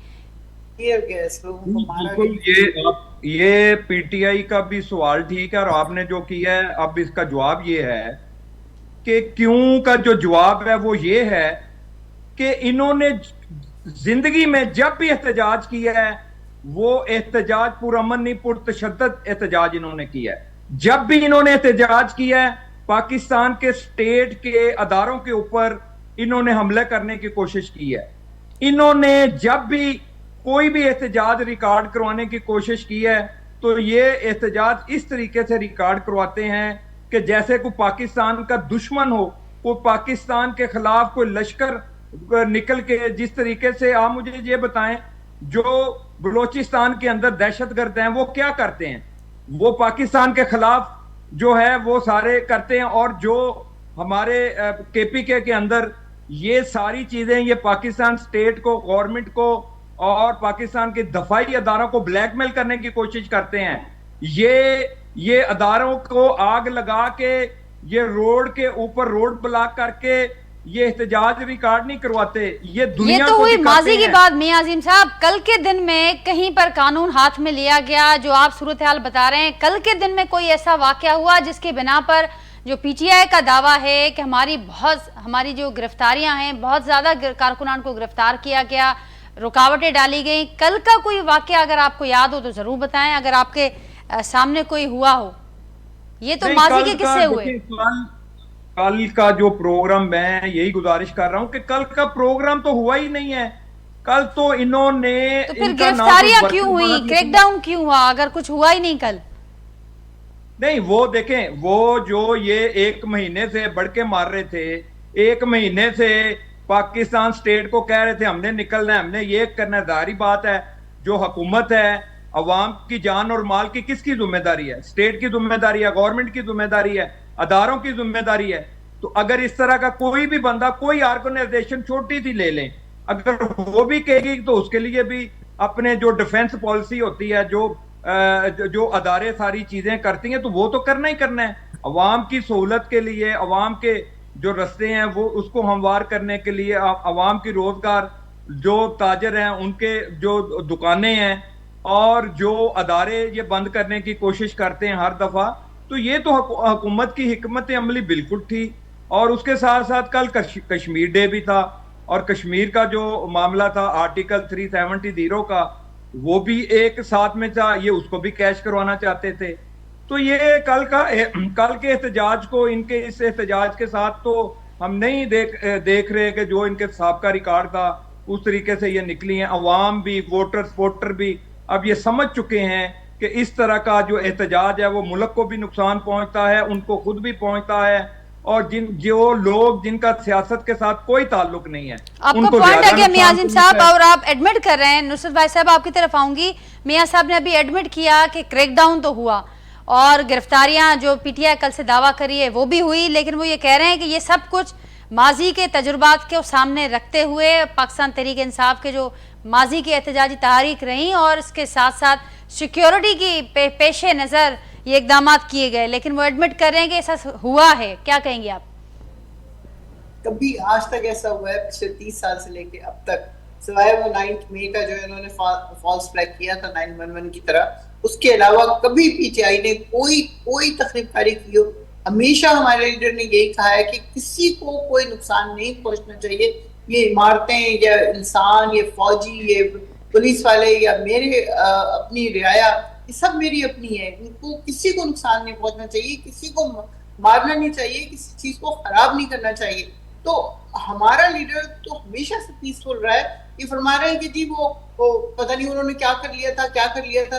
बिल्कुल, ये पीटीआई का भी सवाल ठीक है, और आपने जो किया है, अब इसका जवाब ये है कि क्यों का जो जवाब है वो ये है कि इन्होंने जिंदगी में जब भी एहतजाज किया है, वो एहतजाज पुरअमन नहीं, पुरतशद्दद एहतजाज इन्होंने किया है। जब भी इन्होंने एहतजाज किया है, पाकिस्तान के स्टेट के अदारों के ऊपर इन्होंने हमले करने की कोशिश की है। इन्होंने जब भी कोई भी एहतजाज रिकॉर्ड करवाने की कोशिश की है, तो ये एहतजाज इस तरीके से रिकॉर्ड करवाते हैं कि जैसे कोई पाकिस्तान का दुश्मन हो, कोई पाकिस्तान के खिलाफ कोई लश्कर निकल के, जिस तरीके से आप मुझे ये बताएं, जो बलोचिस्तान के अंदर दहशतगर्द हैं वो क्या करते हैं, वो पाकिस्तान के खिलाफ जो है वो सारे करते हैं, और जो हमारे केपीके के अंदर ये सारी चीजें, ये पाकिस्तान स्टेट को, गवर्नमेंट को और पाकिस्तान के दफाई अदारों को ब्लैकमेल करने की कोशिश करते हैं। ये अदारों को आग लगा के, ये रोड के ऊपर रोड ब्लॉक करके ये एहतजाज रिकॉर्ड नहीं करवाते, ये दुनिया ये तो हुई माजी की बात। मियां अजीम साहब, कल के दिन में कहीं पर कानून हाथ में लिया गया, जो आप सूरत हाल बता रहे हैं, कल के दिन में कोई ऐसा वाकया हुआ जिसके बिना पर जो पीटीआई का दावा है कि हमारी जो गिरफ्तारियां हैं, बहुत ज्यादा कारकुनान को गिरफ्तार किया गया, रुकावटें डाली गई, कल का कोई वाकया अगर आपको याद हो तो जरूर बताएं, अगर आपके सामने कोई हुआ हो। ये तो माजी के किस्से हुए। कल का जो प्रोग्राम, मैं यही गुजारिश कर रहा हूं कि कल का प्रोग्राम तो हुआ ही नहीं है। कल तो इन्होंने, तो फिर गिरफ्तारियां क्यों हुई, क्रैकडाउन क्यों हुआ, अगर कुछ हुआ ही नहीं कल? नहीं, वो देखें, वो जो ये 1 महीने से बढ़ के मार रहे थे, 1 महीने से पाकिस्तान स्टेट को कह रहे थे हमने निकलना है, हमने ये करना है। जाहिर बात है, जो हुकूमत है, अवाम की जान और माल की किसकी जिम्मेदारी है? स्टेट की जिम्मेदारी है, गवर्नमेंट की जिम्मेदारी है, अदारों की जिम्मेदारी है। तो अगर इस तरह का कोई भी बंदा, कोई ऑर्गेनाइजेशन छोटी सी ले लें, अगर वो भी कहेगी तो उसके लिए भी अपने जो डिफेंस पॉलिसी होती है, जो अदारे सारी चीजें करती हैं, तो वो तो करना ही करना है। अवाम की सहूलत के लिए, अवाम के जो रास्ते हैं वो उसको हमवार करने के लिए, अवाम की रोजगार, जो ताजर हैं उनके जो दुकानें हैं और जो अदारे ये बंद करने की कोशिश करते हैं हर दफा, तो ये तो हुकूमत की हिकमत अमली बिल्कुल थी। और उसके साथ साथ कल कश्मीर डे भी था, और कश्मीर का जो मामला था आर्टिकल 370 का, वो भी एक साथ में था, ये उसको भी कैश करवाना चाहते थे। तो ये कल के एहतजाज को, इनके इस एहतजाज के साथ तो हम नहीं देख रहे कि जो इनके साबका रिकॉर्ड था उस तरीके से ये निकली हैं। अवाम भी, वोटर भी अब ये समझ चुके हैं कि इस तरह का जो एहतजाज है वो मुल्क को भी नुकसान पहुंचता है, उनको खुद भी पहुंचता है, और जो लोग जिनका सियासत के साथ कोई ताल्लुक नहीं है, आपका पॉइंट है मियां आजिम साहब, और आप एडमिट कर रहे हैं। नुसरत भाई साहब, आपकी तरफ आऊंगी। मियां साहब ने अभी एडमिट किया कि क्रैकडाउन तो हुआ और गिरफ्तारियां जो पीटीआई कल से दावा करी है वो भी हुई, लेकिन वो ये कह रहे हैं कि ये सब कुछ माजी के तजुर्बात के सामने रखते हुए, पाकिस्तान तहरीक इंसाफ के जो माजी की एहतजाजी तहरीक रही और इसके साथ साथ सिक्योरिटी की पेशे नज़र ये इकदाम किए गए, लेकिन वो एडमिट कर रहे हैं कि ऐसा हुआ है। क्या कहेंगे आप? कभी आज तक ऐसा हुआ है पिछले 30 साल से लेके अब तक, सिवाय वो 9 मई का जो इन्होंने फॉल्स फ्लैग किया था 911 की तरह, उसके अलावा कभी पीटीआई ने कोई तकरीबकारी की हो। हमेशा हमारे लीडर ने यही कहा है कि किसी को कोई नुकसान नहीं पहुंचना चाहिए। ये इमारतें या इंसान, ये फौजी, ये पुलिस वाले या मेरे अपनी रियाया, ये सब मेरी अपनी है। इनको किसी को नुकसान नहीं पहुंचना चाहिए, किसी को मारना नहीं चाहिए, किसी चीज को खराब नहीं करना चाहिए। तो हमारा लीडर तो हमेशा से पीसफुल रहा है। ये फरमा रहे हैं कि जी वो पता नहीं उन्होंने क्या कर लिया था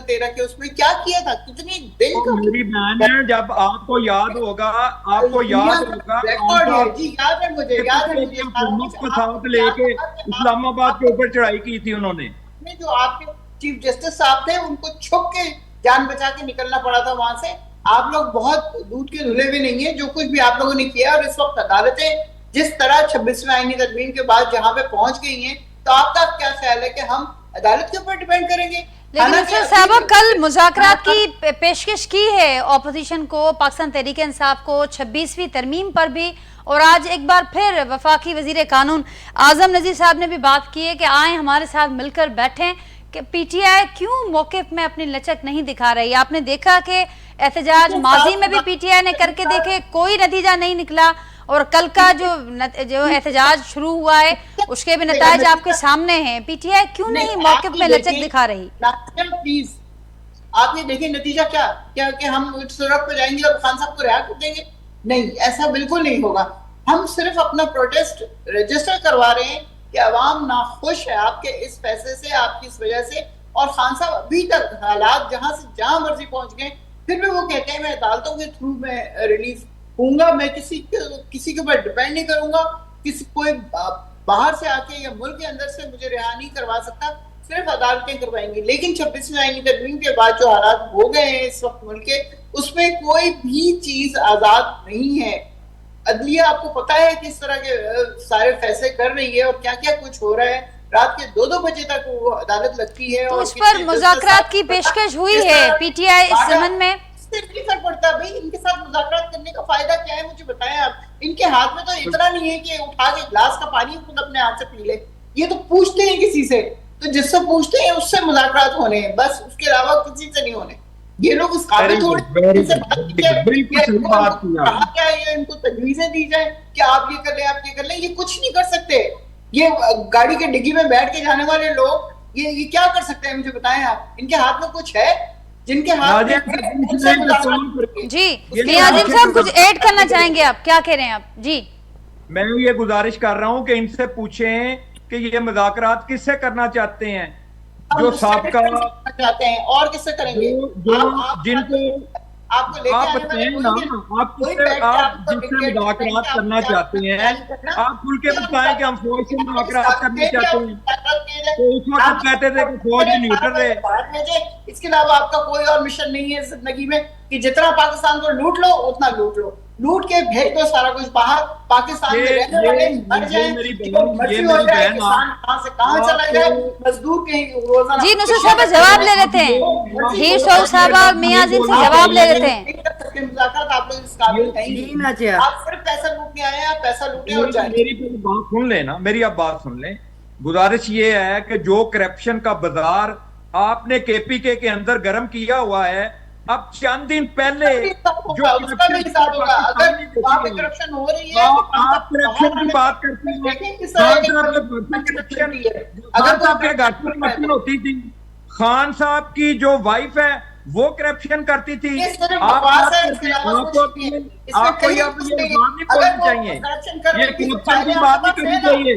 13 के उसमें क्या किया था, कितने दिन का। मेरी बहन है, जब आपको याद होगा रिकॉर्ड है जी, याद है मुझे हुकूमत को साथ लेके इस्लामाबाद के ऊपर चढ़ाई की थी उन्होंने। जो आपके चीफ जस्टिस साहब थे उनको छुप के जान बचा के निकलना पड़ा था वहां से। आप लोग बहुत दूध के धुले हुए नहीं है जो कुछ भी आप लोगों ने किया। और इस वक्त अदालतें जिस तरह 26वें आईनी तरमीम के बाद जहां पे पहुंच गई हैं, तो आपका क्या ख्याल है कि हम अदालत के ऊपर डिपेंड करेंगे? लेकिन नुसरत साहब कल मुज़ाकरात की पेशकश की है ऑपोजिशन को, पाकिस्तान तहरीक इंसाफ को 26वीं तरमीम पर भी, और आज एक बार फिर वफाकी वजीर कानून आजम नज़ीर साहब ने भी बात की है कि आए हमारे साथ मिलकर बैठें कि पीटीआई क्यों मौक़िफ़ में अपनी लचक नहीं दिखा रही। आपने देखा कि एहतजाज माजी में भी पीटीआई ने करके देखे, कोई नतीजा नहीं निकला, और कल का जो एहतजाज शुरू हुआ है उसके भी नतीजे आपके सामने हैं। पीटीआई क्यों नहीं मौक़िफ़ में लचक दिखा रही? प्लीज आप ये देखिए नतीजा क्या कि हम सड़क पर जाएंगे और खान साहब को रिहा कर देंगे? नहीं, ऐसा बिल्कुल नहीं होगा। हम सिर्फ अपना प्रोटेस्ट रजिस्टर करवा रहे हैं कि अवाम नाखुश है आपके इस फैसले से, आपकी इस वजह से। और खान साहब अभी तक हालात जहां से जहां मर्जी पहुंच गए, फिर भी वो कहते हैं मैं अदालतों के थ्रू मैं रिलीफ होऊंगा, मैं किसी के ऊपर डिपेंड नहीं करूंगा, किसी कोई बाहर से आके या मुल्क के अंदर से मुझे रिहा नहीं करवा सकता, सिर्फ अदालतें करवाएंगी। लेकिन 26वीं आईनी तरमीम के बाद जो हालात हो गए हैं इस वक्त मुल्क के, उसमें कोई भी चीज आजाद नहीं है। अदलिया आपको पता है किस तरह के सारे फैसले कर रही है और क्या क्या कुछ हो रहा है। रात के 2-2 बजे तक वो अदालत लगती है। तो और उस पर मुज़ाकरात की पेशकश हुई है पीटीआई इस ज़मन में? नहीं फर्क पड़ता भाई, इनके साथ मुज़ाकरात करने का फायदा क्या है मुझे बताएं आप। इनके हाथ में तो इतना नहीं है कि उठा के ग्लास का पानी खुद अपने हाथ से पी ले। ये तो पूछते हैं किसी से, तो जिससे पूछते हैं उससे मुज़ाकरात होने हैं, बस उसके अलावा किसी से नहीं होने। ये लोग उस काबिल थोड़े क्या ये इनको तजवीजें दी जाए कि आप ये कर ले आप ये कर ले, ये कुछ नहीं कर सकते। ये गाड़ी के डिग्गी में बैठ के जाने वाले लोग ये क्या कर सकते हैं मुझे बताएं आप। इनके हाथ में कुछ है? जिनके हाथ में जी नियाज़िम साहब कुछ ऐड करना चाहेंगे आप? क्या कह रहे हैं आप? जी मैं ये गुजारिश कर रहा हूं कि इनसे पूछें कि ये मुज़ाकरात किससे करना चाहते हैं, जो साबका चाहते हैं और किससे करेंगे? जिनको आप बताएं ना, आप जिससे मुज़ाकरात करना चाहते हैं, आप खुल के बताएं कि हम फौज से मुज़ाकरात करना चाहते हैं। तो उस वक्त कहते थे कि फौज न्यूट्रल है। इसके अलावा आपका कोई और मिशन नहीं है जिंदगी में कि जितना पाकिस्तान को लूट लो उतना लूट लो, लूट के भेज दो सारा कुछ बाहर। पाकिस्तान में रहने वाले मर जाएं, मर्जी हो जाए, किसान कहां से कहां चला जाए, मजदूर कहीं रोजाना। जी नुसरत साहब जवाब ले लेते हैं, हीर सऊद साहब और मियाज़िम से जवाब ले लेते हैं। मुज़ाकरात आप लोग इस काबिल नहीं, आप सिर्फ पैसा लूटने आए हैं, आप पैसा लूटे और जाए। मेरी बात सुन लेना, मेरी आप बात सुन लें। गुजारिश ये है कि जो करप्शन का बाजार आपने केपीके के अंदर गर्म किया हुआ है, अब चंद दिन पहले जो करप्शन हो रही है, आप करप्शन की बात करते हैं, अगर आपके घर पर करप्शन होती थी, खान साहब की जो वाइफ है वो करप्शन करती थी। आपको ये बोलना चाहिए, ये करप्शन की बात नहीं करनी चाहिए।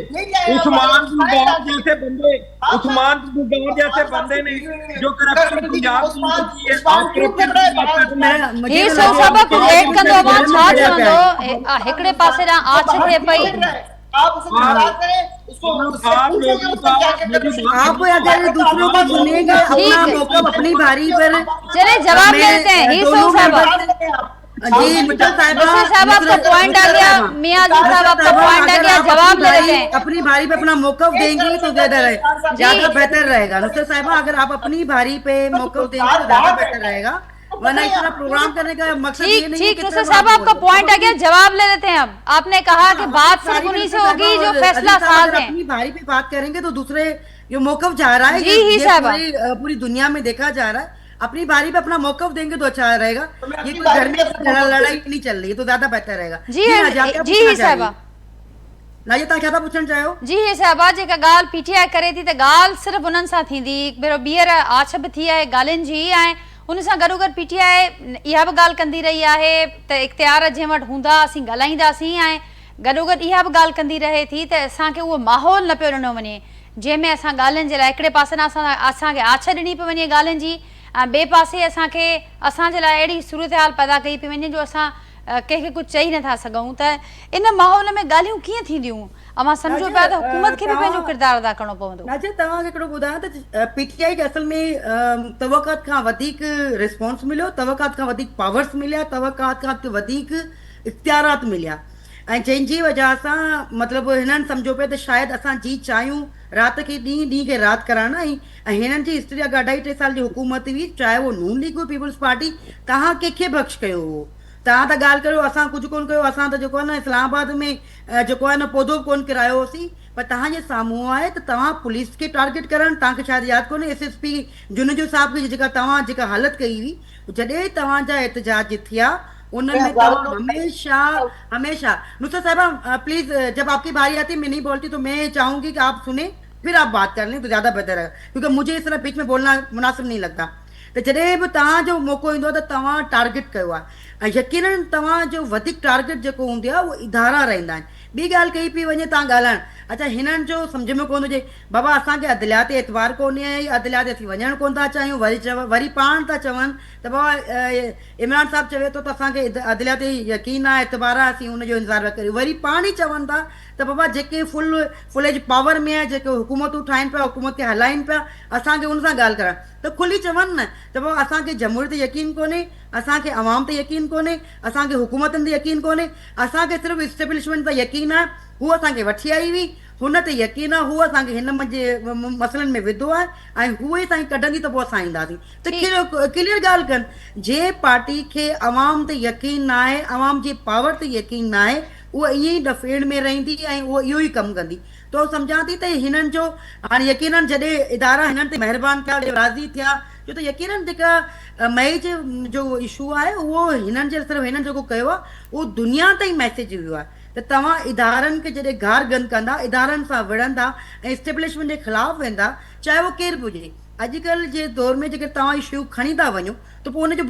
उस्मान बुलगार जैसे बंदे, उस्मान बुलगार जैसे बंदे ने जो करप्शन पंजाब की है, आप करप्शन की बात करते हैं। हीर सऊद साहब कुछ ऐड कर दो, आवाज छाड़ दो हिकड़े पासे ना आ छे पई। आप उसे नाराज करें, उसको आप अगर दूसरों को सुनेंगे अपना मौका अपनी बारी पर चले जवाब ले लेते हैं। हीर सऊद साहब जी मित्तल साहिबा, मिस्टर साहब आपका पॉइंट आ गया, मियां जी साहब आपका पॉइंट आ गया, जवाब ले लेते हैं। अपनी बारी पे अपना मौकफ देंगी तो ज्यादा बेहतर रहेगा। नुसरत साहिबा, अगर आप अपनी बारी पे मौकफ देंगी तो ज्यादा बेहतर रहेगा, वरना इस तरह प्रोग्राम करने का मकसद ये ठीक नहीं है ठीक कि नुसरत सिर्फ साहब आप आपका बोलो। पॉइंट आ गया, जवाब ले लेते हैं। अब आपने कहा कि बात सिर्फ उन्हीं से होगी जो फैसला साज हैं। अपनी भाई पे बात करेंगे तो दूसरे जो मौकफ जा रहा है, जी ही ये साहबा। पूरी दुनिया में देखा जा रहा है। अपनी बारी पे अपना मौकफ देंगे तो अच्छा रहेगा। मैं ये अपनी कोई बारी घर में पे अपना मौकफ लड़ाई नहीं चल रही है तो ज्यादा बेहतर रहेगा। जी नाजिया, क्या जी पूछना ही साहबा। चाहिए? नाजिया, तव्हां छा था पूछणु चाहियो? जी हे साहबा, जेका ॻाल्हि पीटीआई करे थी त ॻाल्हि सिर्फ़ु उन्हनि सां थींदी, भेरो ॿीहर आछ बि थी आहे ॻाल्हियुनि जी, ऐं उन सां गॾोगॾु पीटीआई इहा बि ॻाल्हि कंदी रही आहे त इख़्तियार जंहिं वटि हूंदा असीं ॻाल्हाईंदासीं, ऐं गॾोगॾु इहा बि ॻाल्हि कंदी रहे थी त असांखे उहो माहौल न पियो ॾिनो वञे जंहिंमें असां ॻाल्हियुनि जे लाइ हिकिड़े पासे असांखे आछ ॾिनी पई वञे ॻाल्हियुनि जी, ऐं ॿिए पासे असांजे लाइ अहिड़ी सूरत हाल पैदा कई पई वञे जो असां कंहिंखे कुझु चई नथा सघूं। त इन माहौल में ॻाल्हियूं कीअं थींदियूं? अमां सम्झो पिया त हुकूमत खे बि पंहिंजो किरदारु अदा करणो पवंदो। नाजिया, तव्हांखे हिकिड़ो ॿुधायां त पीटीआई खे असल में तवक़ात खां वधीक रिस्पॉन्स मिलियो, तवक़ात खां वधीक पावर्स मिलिया, तवक़ात खां वधीक इख्तियारात मिलिया, ऐं जंहिंजी वजह सां मतिलबु हिननि सम्झो पिया त शायदि असां जी चाहियूं राति खे ॾींहं खे राति कराइणु, ऐं हिननि जी हिस्ट्री अगरि 2.5-3 साल जी हुकूमत हुई, चाहे वो नून लीग हुई, पीपल्स पार्टी, तव्हां कंहिंखे बख़्श कयो हो? तव्हां त ॻाल्हि कयो असां कुझु कोन कयो, असां त जेको आहे न इस्लामाबाद में जेको आहे न पौधो कोन किरायो होसीं, पर तव्हांजे साम्हूं आहे त तव्हां पुलिस खे टारगेट करणु, तव्हांखे शायदि यादि कोन्हे SSP जुनजो साहिब खे जेका हालत कई हुई, जॾहिं तव्हांजा एहतजाज थिया उनमें तव्हां हमेशा नुसरत साहिबा प्लीज, जब आपकी बारी आती मैं नहीं बोलती तो मैं चाहूंगी कि आप सुने फिर आप बात कर लें तो ज्यादा बेहतर है, क्योंकि मुझे इस तरह बीच में बोलना मुनासिब नहीं लगता। त जॾहिं बि तव्हांजो मौक़ो ईंदो आहे त तव्हां टारगेट कयो आहे, ऐं यकीनन तव्हांजो वधीक टारगेट जेको हूंदी आहे उहो इदारा रहंदा आहिनि। ॿी ॻाल्हि कई पई वञे तव्हां ॻाल्हाइण, अच्छा हिननि जो सम्झ में कोन हुजे बाबा असांखे अदलियात एतवार कोन्हे, अदलियात असीं वञणु कोन था चाहियूं, वरी पाण था चवनि त बाबा इमरान साहिबु चवे थो त असांखे अदलियात यकीन आहे, एतवार आहे, असीं हुनजो इंतज़ारु करियूं, वरी पाण ई चवनि था त बाबा जेके फुल पावर में आहे, जेके हुकूमतूं ठाहिनि पिया, हुकूमत खे हलाइनि पिया, असांखे हुन सां ॻाल्हि करणु, त खुली चवनि न त बाबा असांखे जमहूरियत ते यकीन कोन्हे, असांखे अवाम ते यकीन कोन्हे, असांखे हुकूमतनि ते यकीन कोन्हे, असांखे सिर्फ़ु इस्टेब्लिशमेंट ते यकीन आहे, हू असांखे वठी आई हुई, हुन ते यकीन आहे, हू असांखे हिन मसइलनि में विधो आहे, ऐं हूअ ई असांखे कढंदी त पोइ असां ईंदासीं। त क्लियर ॻाल्हि कनि, जे पार्टी खे अवाम ते यकीन न आहे, अवाम जी पावर ते यकीन न आहे, उहा ईअं ई डफेड़ में रहंदी ऐं उहा इहो ई कमु कंदी। तो सम्झां थी त हिननि जो हाणे यकीननि जॾहिं इदारा हिननि ते महिरबानी थिया, राज़ी थिया, छो त यकीननि जेका मई जो इशू आहे उहो हिननि जे सिर्फ़ु हिननि जेको कयो आहे उहो दुनिया ताईं मैसेज वियो आहे त तव्हां इदारनि खे जॾहिं गार गंद कंदा, इदारनि सां विढ़ंदा ऐं इस्टेब्लिशमेंट जे ख़िलाफ़ु वेंदा, चाहे उहो केरु बि हुजे, अॼुकल्ह जे दौर में जेके तव्हां इशू खणी था वञो त पोइ हुनजो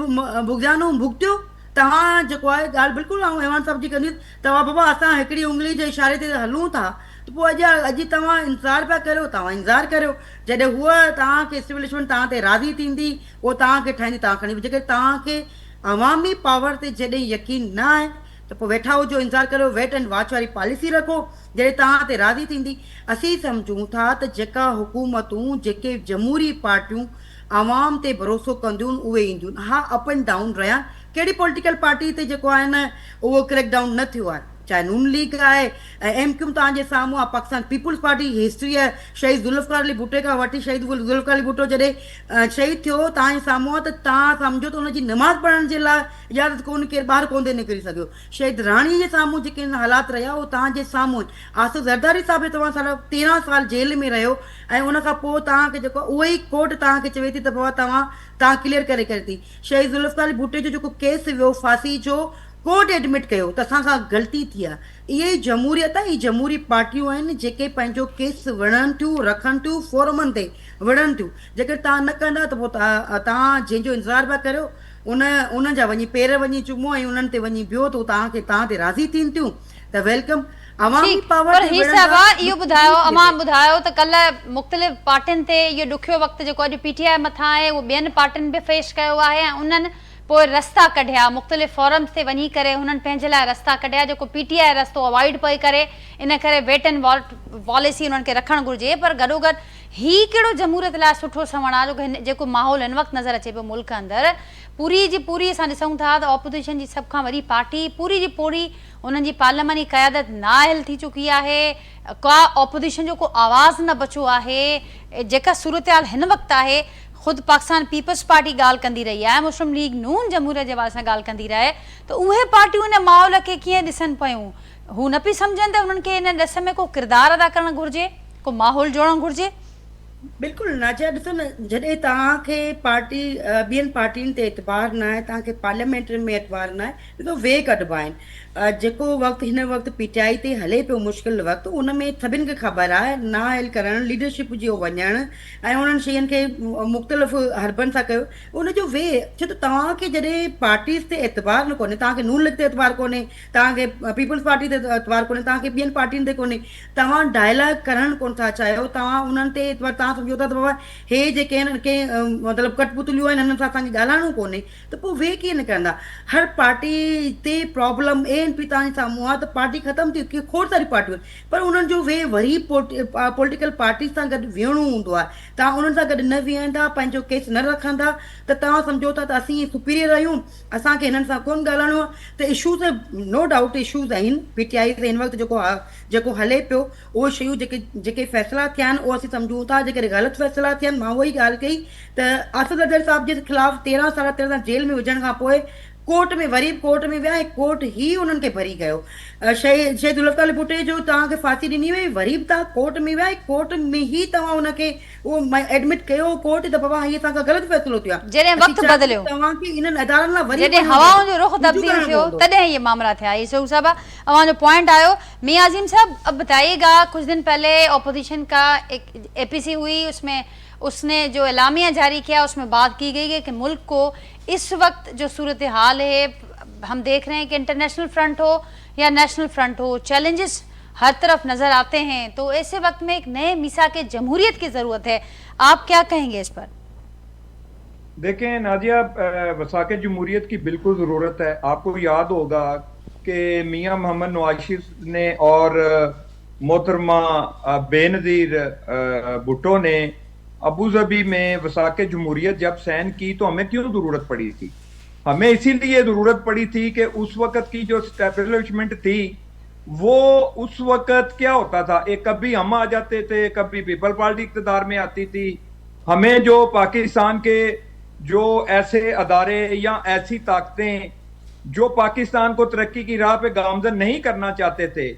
भुगतानो भुगतियो। तव्हां जेको आहे ॻाल्हि बिल्कुलु ऐं इमरान साहिब जी कंदी, तव्हां बाबा असां हिकिड़ी उंगली जे इशारे ते हलूं था, त पोइ अॼु तव्हां इंतज़ारु पिया करियो, तव्हां इंतज़ारु करियो, जॾहिं हूअ तव्हांखे इस्टेब्लिशमेंट तव्हां ते राज़ी थींदी, उहो तव्हांखे ठाहींदी, तव्हां खणी, जेके तव्हांखे अवामी पावर ते जॾहिं यकीन न आहे त पोइ वेठा हुजो, इंतज़ारु करियो, वेट एंड वॉच वारी पॉलिसी रखो, जॾहिं तव्हां ते राज़ी थींदी। असीं सम्झूं था त जेका हुकूमतूं, जेके जमहूरी पार्टियूं अवाम ते भरोसो कंदियूं आहिनि उहे ईंदियूं आहिनि। हा, अप एंड डाउन रहिया, कहिड़ी पॉलिटिकल पार्टी ते जेको आहे न उहो क्रैक डाउन न थियो आहे, चाहे नून लीग आहे, MQ तव्हांजे साम्हूं आहे, पाकिस्तान पीपुल्स पार्टी हिस्ट्री आहे, शहीद ज़ुल्फ़िकार अली भुट्टो खां वठी शहीद ज़ुल्फ़िकार अली भुट्टो जॾहिं शहीद थियो तव्हांजे साम्हूं आहे, त तव्हां सम्झो त हुनजी नमाज़ पढ़ण जे लाइ इजाज़त कोन, केरु ॿाहिरि कोन थो निकिरी सघियो। शहीद राणी जे साम्हूं जेके हालात रहिया उहो तव्हांजे साम्हूं आहिनि। आसिफ़ ज़रदारी साहिब तव्हां 13 साल जेल में रहियो, ऐं उन खां पोइ तव्हांखे जेको उहो ई कोर्ट तव्हांखे चवे थी त बाबा तव्हां क्लियर करे थी। शहीद ज़ुल्फ़िकार अली भुट्टे जो जेको केस वियो फांसी जो, कोर्ट एडमिट कयो त असां सां ग़लती थी आहे। इहे ई जमहूरियत आहे, इहे जमहूरी पार्टियूं आहिनि जेके पंहिंजो केस विढ़नि थियूं, रखनि थियूं, फोरमनि ते विढ़नि थियूं। जेकर तव्हां न कंदा त पोइ तव्हां जंहिंजो इंतज़ारु पिया करियो उन जा वञी पेर वञी चुमो ऐं उन्हनि ते वञी बिहो त तव्हां ते राज़ी थियनि थियूं त वेलकम। इहो ॿुधायो, अमां ॿुधायो त कल्ह मुख़्तलिफ़ पार्टियुनि ते इहो ॾुखियो वक़्तु जेको अॼु PTI मथां आहे उहो ॿियनि पार्टियुनि बि फेस कयो आहे, ऐं उन्हनि पोइ रस्ता कढिया, मुख़्तलिफ़ फोरम्स ते वञी करे हुननि पंहिंजे लाइ रस्ता कढिया, जेको PTI रस्तो अवॉइड पई करे, इन करे वेट एंड वॉच पॉलिसी उन्हनि खे रखणु घुरिजे। पर गॾोगॾु ही कहिड़ो जमहूरियत लाइ सुठो सवण आहे जेको माहौल हिन वक़्तु नज़र अचे पियो मुल्क अंदरि पूरी जी पूरी असां ॾिसूं था त ऑपोजिशन जी सभ खां वॾी पार्टी पूरी जी पूरी उन्हनि जी पार्लियामानी क़यादत नाअहल थी चुकी आहे का ऑपोजिशन जो को आवाज़ न बचियो आहे जेका सूरत हाल हिन वक़्तु आहे ख़ुदि पाकिस्तान पीपल्स पार्टी ॻाल्हि कंदी रही आहे मुस्लिम लीग नून जमहूरियत जे हवाले सां ॻाल्हि कंदी रहे त उहे पार्टियूं हिन माहौल खे कीअं ॾिसनि पियूं हू न पई सम्झनि त उन्हनि खे हिन ॾिस में को किरदारु अदा करणु घुरिजे को माहौल जोड़णु घुरिजे बिल्कुलु नाज़िया ॾिसो न जॾहिं तव्हांखे पार्टी ॿियनि पार्टियुनि ते एतबार न आहे तव्हांखे पार्लियामेंट में एतबार न आहे ॾिसो वे कढिबा आहिनि जेको वक़्तु हिन वक़्तु पीटीआई ते हले पियो मुश्किल वक़्तु उन में सभिनि खे ख़बर आहे नाअहल करणु लीडरशिप जो वञणु ऐं उन्हनि शयुनि खे मुख़्तलिफ़ हरबनि सां कयो उनजो वे छो त तव्हांखे जॾहिं पार्टीज़ ते एतबार न कोन्हे तव्हांखे नून लीग ते एतबार कोन्हे तव्हांखे पीपल्स पार्टी ते एतबार कोन्हे तव्हांखे ॿियनि पार्टियुनि ते कोन्हे तव्हां डायलॉग करणु कोन था चाहियो तव्हां उन्हनि ते एतबार तव्हां सम्झो था त बाबा हे जेके आहिनि के मतिलबु कठपुतलियूं आहिनि हिननि सां असांखे ॻाल्हाइणो कोन्हे त पोइ वे कीअं निकिरंदा हर पार्टी ते प्रॉब्लम एनपी तव्हांजे साम्हूं आहे त पार्टी ख़तमु थी की खोड़ सारी पार्टियूं आहिनि पर उन्हनि जो वे वरी पॉलिटिकल पार्टी सां गॾु विहणो हूंदो आहे तव्हां उन्हनि सां गॾु न विहंदा पंहिंजो केस न रखंदा त तव्हां सम्झो था त असीं सुपीरियर आहियूं असांखे हिननि सां कोन ॻाल्हाइणो आहे त इशूज़ नो डाउट इशूज़ आहिनि पीटीआई ते हिन वक़्तु जेको हले पियो उहे शयूं जेके फ़ैसिला थिया आहिनि उहे असीं सम्झूं था जेके ग़लति फ़ैसिला थिया आहिनि मां उहा ई ॻाल्हि कई त असद अजहर साहिब जे ख़िलाफ़ु 13 साल जेल में विझण खां पोइ कोर्ट में वरी कोर्ट में विया ऐं कोर्ट ई उन्हनि खे भरी कयो शहीद ज़ुल्फ़िकार अली भुट्टो जो तव्हांखे फांसी ॾिनी वई वरी बि तव्हां कोर्ट में विया ऐं कोर्ट में ई तव्हां उनखे उहो एडमिट कयो कोर्ट त बाबा हीअ असांखां ग़लति फ़ैसिलो थियो आहे जॾहिं वक़्तु बदिलियो तव्हांखे इन्हनि अदालतनि लाइ वरी जॾहिं हवाउनि जो रुख तब्दील थियो तॾहिं ये मामला थिया यूसुफ साहब अवां जो पॉइंट आयो मियां अजीम साहब अब बताइएगा कुछ दिन पहले ऑपोजिशन का एक एपीसी हुई उसने जो एलामिया जारी किया उसमें बात की गई है कि मुल्क को इस वक्त जो सूरत हाल है हम देख रहे हैं कि इंटरनेशनल फ्रंट हो या नेशनल फ्रंट हो चैलेंजेस हर तरफ नजर आते हैं तो ऐसे वक्त में एक नए मिसाक जमहूरियत की जरूरत है आप क्या कहेंगे इस पर देखें नाजिया वसाक़े जमहूरियत की बिल्कुल ज़रूरत है आपको याद होगा कि मियां मोहम्मद नवाज शरीफ ने और मोहतरमा बेनज़ीर भुट्टो ने अबू धाबी में वसाक़े जमहूरियत जब साइन की तो हमें क्यों जरूरत पड़ी थी हमें इसीलिए जरूरत पड़ी थी कि उस वक्त की जो स्टैब्लिशमेंट थी वो उस वक्त क्या होता था एक कभी हम आ जाते थे कभी पीपल पार्टी इक़्तिदार में आती थी हमें जो पाकिस्तान के जो ऐसे अदारे या ऐसी ताकतें जो पाकिस्तान को तरक्की की राह पे गामजन नहीं करना चाहते थे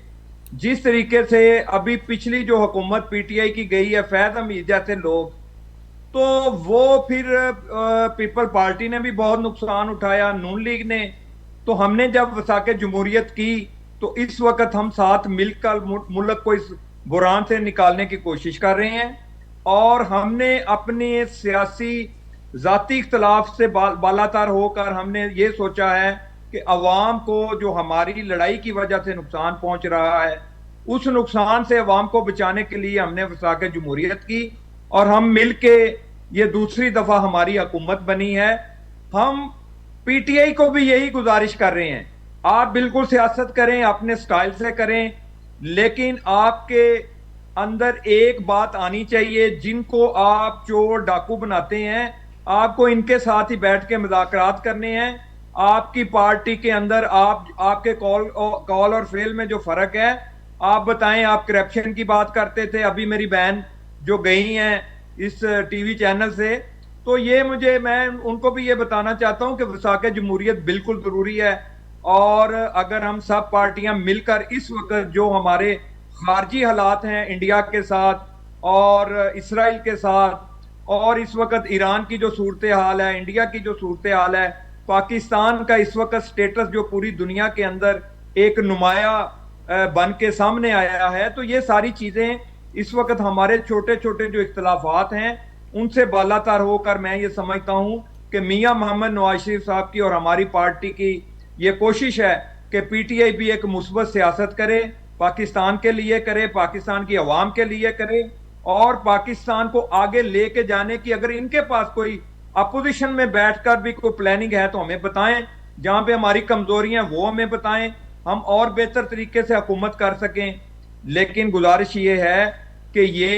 जिस तरीके से अभी पिछली जो हुकूमत पीटीआई की गई है फैज हमीद जैसे लोग तो वो फिर पीपल पार्टी ने भी बहुत नुकसान उठाया नून लीग ने तो हमने जब वसाक़े जमहूरियत की तो इस वक्त हम साथ मिलकर मुल्क को इस बुरान से निकालने की कोशिश कर रहे हैं और हमने अपने सियासी जाती इख्तलाफ से बालातर होकर हमने ये सोचा है कि अवाम को जो हमारी लड़ाई की वजह से नुकसान पहुंच रहा है उस नुकसान से अवाम को बचाने के लिए हमने वसाक़े जमहूरियत की और हम मिलके ये दूसरी दफा हमारी हुकूमत बनी है हम पीटीआई को भी यही गुजारिश कर रहे हैं आप बिल्कुल सियासत करें अपने स्टाइल से करें लेकिन आपके अंदर एक बात आनी चाहिए जिनको आप चोर डाकू बनाते हैं आपको इनके साथ ही बैठ के मुज़ाकरात करने हैं आपकी पार्टी के अंदर आपके कॉल और फेल में जो फर्क है आप बताएं आप करप्शन की बात करते थे अभी मेरी बहन जो गई हैं इस टीवी चैनल से तो ये मैं उनको भी ये बताना चाहता हूं कि वसाक़े जमहूरियत बिल्कुल जरूरी है और अगर हम सब पार्टियां मिलकर इस वक्त जो हमारे खारजी हालात हैं इंडिया के साथ और इसराइल के साथ और इस वक्त ईरान की जो सूरत हाल है इंडिया की जो सूरत हाल है पाकिस्तान का इस वक्त स्टेटस जो पूरी दुनिया के अंदर एक नुमाया बन के सामने आया है तो ये सारी चीजें इस वक्त हमारे छोटे छोटे जो इख्तलाफात हैं उनसे बालातर होकर मैं ये समझता हूं कि मियां मोहम्मद नवाज शरीफ साहब की और हमारी पार्टी की ये कोशिश है कि पीटीआई भी एक मुस्बत सियासत करे पाकिस्तान के लिए करे पाकिस्तान की अवाम के लिए करे और पाकिस्तान को आगे लेके जाने की अगर इनके पास कोई अपोजिशन में बैठकर भी कोई प्लानिंग है तो हमें बताएं जहां पे हमारी कमजोरियां वो हमें बताएं हम और बेहतर तरीके से हुकूमत कर सकें लेकिन गुजारिश ये है कि ये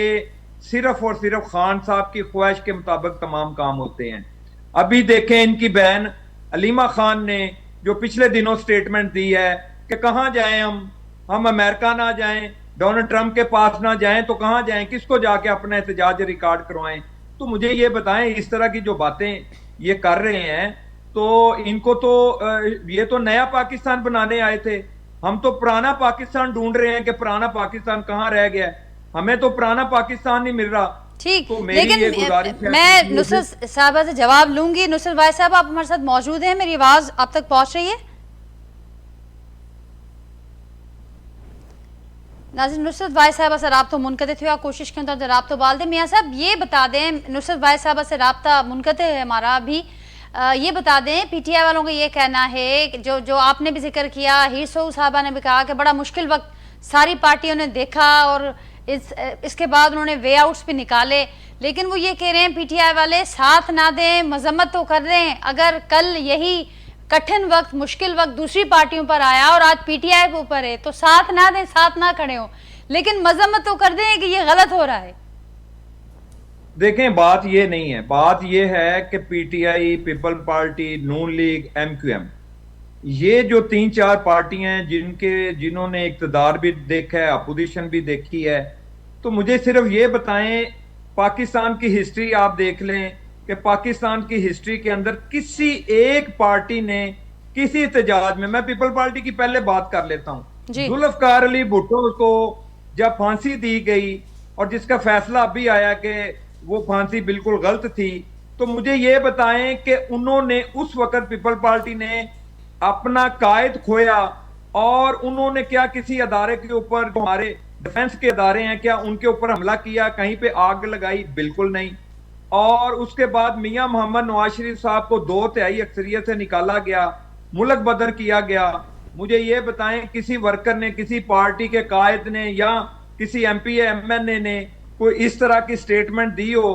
सिर्फ और सिर्फ खान साहब की ख्वाहिश के मुताबिक तमाम काम होते हैं। अभी देखें इनकी बहन अलीमा खान ने जो पिछले दिनों स्टेटमेंट दी है कि कहां जाएं हम अमेरिका ना जाएं, डोनाल्ड ट्रंप के पास ना जाएं तो कहां जाएं, किसको जाके अपना एहतजाज रिकॉर्ड करवाएं। तो मुझे ये बताएं, इस तरह की जो बातें ये कर रहे हैं तो इनको तो ये तो नया पाकिस्तान बनाने आए थे। हम तो पुराना पाकिस्तान ढूंढ रहे हैं कि पुराना पाकिस्तान कहां रह गया, हमें तो पुराना पाकिस्तान नहीं मिल रहा। ठीक, तो मेरी ये गुजारिश लेकिन है मैं नुसरत साहबा से जवाब लूंगी। नुसरत भाई साहब, आप हमारे साथ मौजूद हैं? मेरी आवाज आप तक पहुंच रही है? नाज़रीन, नुसरत भाई साहब से रब्ता मुनक़ते थे, कोशिश करें तो रब्ता बाल दें। मियाँ साहब ये बता दें, नुसरत भाई साहब से रब्ता मुनक़ते है हमारा भी, ये बता दें पीटीआई वालों का ये कहना है कि जो आपने भी जिक्र किया, हीर सोऊ साहबा ने भी कहा कि बड़ा मुश्किल वक्त सारी पार्टियों ने देखा और इसके बाद उन्होंने वे आउट्स भी निकाले, लेकिन वो ये कह रहे हैं पीटीआई वाले साथ ना दें, मजम्मत तो कर रहे हैं। अगर कल यही कठिन वक्त, मुश्किल वक्त दूसरी पार्टियों पर आया और आज पीटीआई के ऊपर है तो साथ ना दें, साथ ना खड़े हो, लेकिन मजम्मत तो कर दें कि ये गलत हो रहा है। देखें, बात ये नहीं है, बात ये है कि पीटीआई, पीपल पार्टी, नून लीग, एमक्यूएम, ये जो 3-4 पार्टियां हैं जिन्होंने इक्तदार भी देखा है, अपोजिशन भी देखी है, तो मुझे सिर्फ ये बताएं, पाकिस्तान की हिस्ट्री आप देख लें कि पाकिस्तान की हिस्ट्री के अंदर किसी एक पार्टी ने किसी एहतजाज में, मैं पीपल पार्टी की पहले बात कर लेता हूं, जुल्फकार अली भुट्टो को जब फांसी दी गई और जिसका फैसला अभी आया कि वो फांसी बिल्कुल गलत थी, तो मुझे ये बताएं कि उन्होंने उस वक्त पीपल पार्टी ने अपना कायद खोया और उन्होंने क्या किसी अदारे के ऊपर, जो हमारे डिफेंस के अदारे हैं, क्या उनके ऊपर हमला किया, कहीं पे आग लगाई? बिल्कुल नहीं। और उसके बाद मियां मोहम्मद नवाज शरीफ साहब को 2/3 अक्सरियत से निकाला गया, मुल्क बदर किया गया। मुझे ये बताएं किसी वर्कर ने, किसी पार्टी के कायद ने या किसी एमपी एमएनए ने कोई इस तरह की स्टेटमेंट दी हो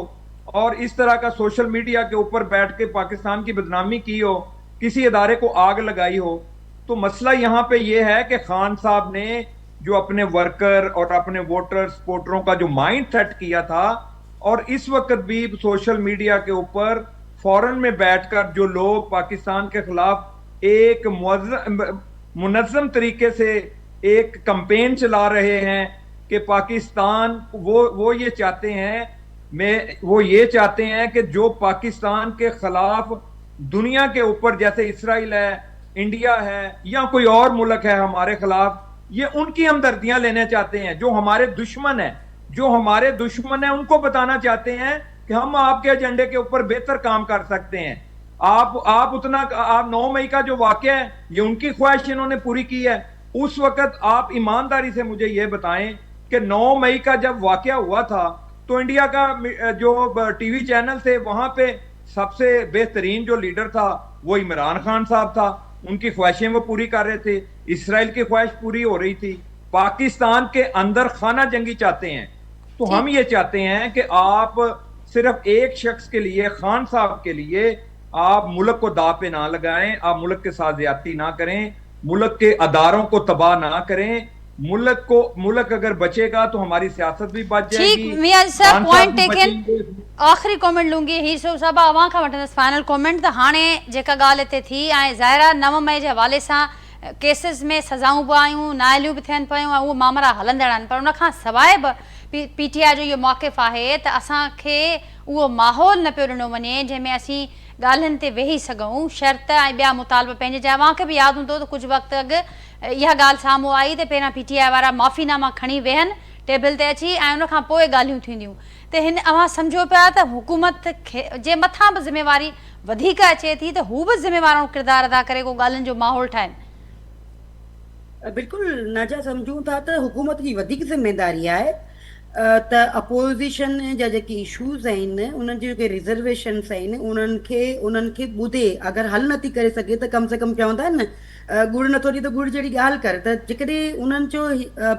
और इस तरह का सोशल मीडिया के ऊपर बैठ के पाकिस्तान की बदनामी की हो, किसी अदारे को आग लगाई हो? तो मसला यहाँ पे ये है कि खान साहब ने जो अपने वर्कर और अपने वोटर सपोर्टरों का जो माइंड सेट किया था, और इस वक्त भी सोशल मीडिया के ऊपर फॉरेन में बैठकर जो लोग पाकिस्तान के खिलाफ एक मुनज़्ज़म तरीके से एक कैंपेन चला रहे हैं कि पाकिस्तान, वो ये चाहते हैं कि जो पाकिस्तान के खिलाफ दुनिया के ऊपर, जैसे इसराइल है, इंडिया है या कोई और मुल्क है हमारे खिलाफ, ये उनकी हमदर्दियां लेना चाहते हैं। जो हमारे दुश्मन है उनको बताना चाहते हैं कि हम आपके एजेंडे के ऊपर बेहतर काम कर सकते हैं। आप 9 मई का जो वाकया है, ये उनकी ख्वाहिश इन्होंने पूरी की है। उस वक्त आप ईमानदारी से मुझे ये बताएं कि 9 मई का जब वाकया हुआ था तो इंडिया का जो टीवी चैनल थे, वहां पे सबसे बेहतरीन जो लीडर था वो इमरान खान साहब था, उनकी ख्वाहिशें वो पूरी कर रहे थे, इसराइल की ख्वाहिश पूरी हो रही थी। पाकिस्तान के अंदर खाना जंगी चाहते हैं, तो हम ये चाहते हैं कि आप सिर्फ एक शख्स के लिए, खान साहब के लिए, आप मुल्क को दांव पे ना लगाएं, आप मुल्क के साथ ज्यादती ना करें, मुल्क के अदारों को तबाह ना करें। मुल्क अगर बचेगा तो हमारी सियासत भी बच जाएगी। ठीक, मियां साहब पॉइंट टेकन। आखिरी कमेंट लूंगी हीर सोऊ साहब अवां खां वठंदसि फाइनल कमेंट। त हाणे जेका ॻाल्हि हिते थी ऐं ज़ाहिर आहे 9 मई जे हवाले सां केसिस में सज़ाऊं बि आयूं, नाइलियूं बि थियनि पियूं ऐं उहे मामला हलंदड़ आहिनि, पर उनखां सवाइ बि पीटीआई जो इहो मौक़िफ़ आहे त असांखे उहो माहौल न पियो ॾिनो वञे जंहिंमें असीं ॻाल्हियुनि ते वेही सघूं। शर्त ऐं ॿिया मुतालबा पंहिंजे जा, अव्हांखे बि यादि हूंदो त कुझु वक़्तु अॻु इहा ॻाल्हि साम्हूं आई त पहिरियां पीटीआई वारा माफ़ीनामा खणी वेहनि टेबल ते अची ऐं उनखां पोइ ॻाल्हियूं थींदियूं। त हिन अव्हां सम्झो पिया त हुकूमत जे मथां बि ज़िम्मेवारी वधीक अचे थी, त हू बि ज़िम्मेवारो किरदारु अदा करे को ॻाल्हियुनि जो माहौल ठाहिनि। बिल्कुलु नाजा, सम्झूं था त हुकूमत जी वधीक ज़िम्मेदारी आहे त अपोज़िशन जा जेके इशूज़ आहिनि, उन्हनि जी जेके रिज़र्वेशन्स आहिनि, उन्हनि खे ॿुधे। अगरि हल नथी करे सघे त कम से कम चवंदा आहिनि न, गुड़ नथो ॾिए त गुड़ जहिड़ी ॻाल्हि कर। त जेकॾहिं उन्हनि जो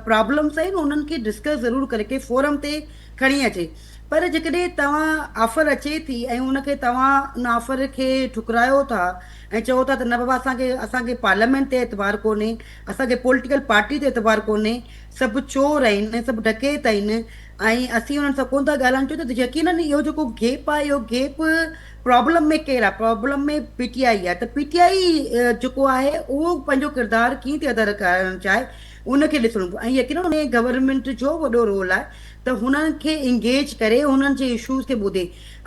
प्रॉब्लम्स आहिनि उन्हनि खे डिस्कस ज़रूरु करे के फोरम ते खणी अचे। पर जेकॾहिं तव्हां ऑफर अचे थी ऐं उनखे तव्हां उन ऑफर खे ठुकरायो था ऐं चओ था त न बाबा असांखे पार्लियामेंट ते एतबार कोन्हे, असांखे पॉलिटिकल पार्टी ते एतबार कोन्हे, सभु चोर आहिनि, सभु डकैत आहिनि, ऐं असीं हुननि सां कोन था ॻाल्हाइनि छो त यकीननि इहो जेको गेप आहे इहो गेप प्रॉब्लम में केरु आहे, प्रॉब्लम में पीटीआई आहे। त पीटीआई जेको आहे उहो पंहिंजो किरदारु कीअं थी अदा करणु चाहे उनखे ॾिसणो पियो। ऐं यकीननि उन गवर्नमेंट जो वॾो रोल आहे त हुननि खे इंगेज करे हुननि जे इशूज़ खे ॿुधे।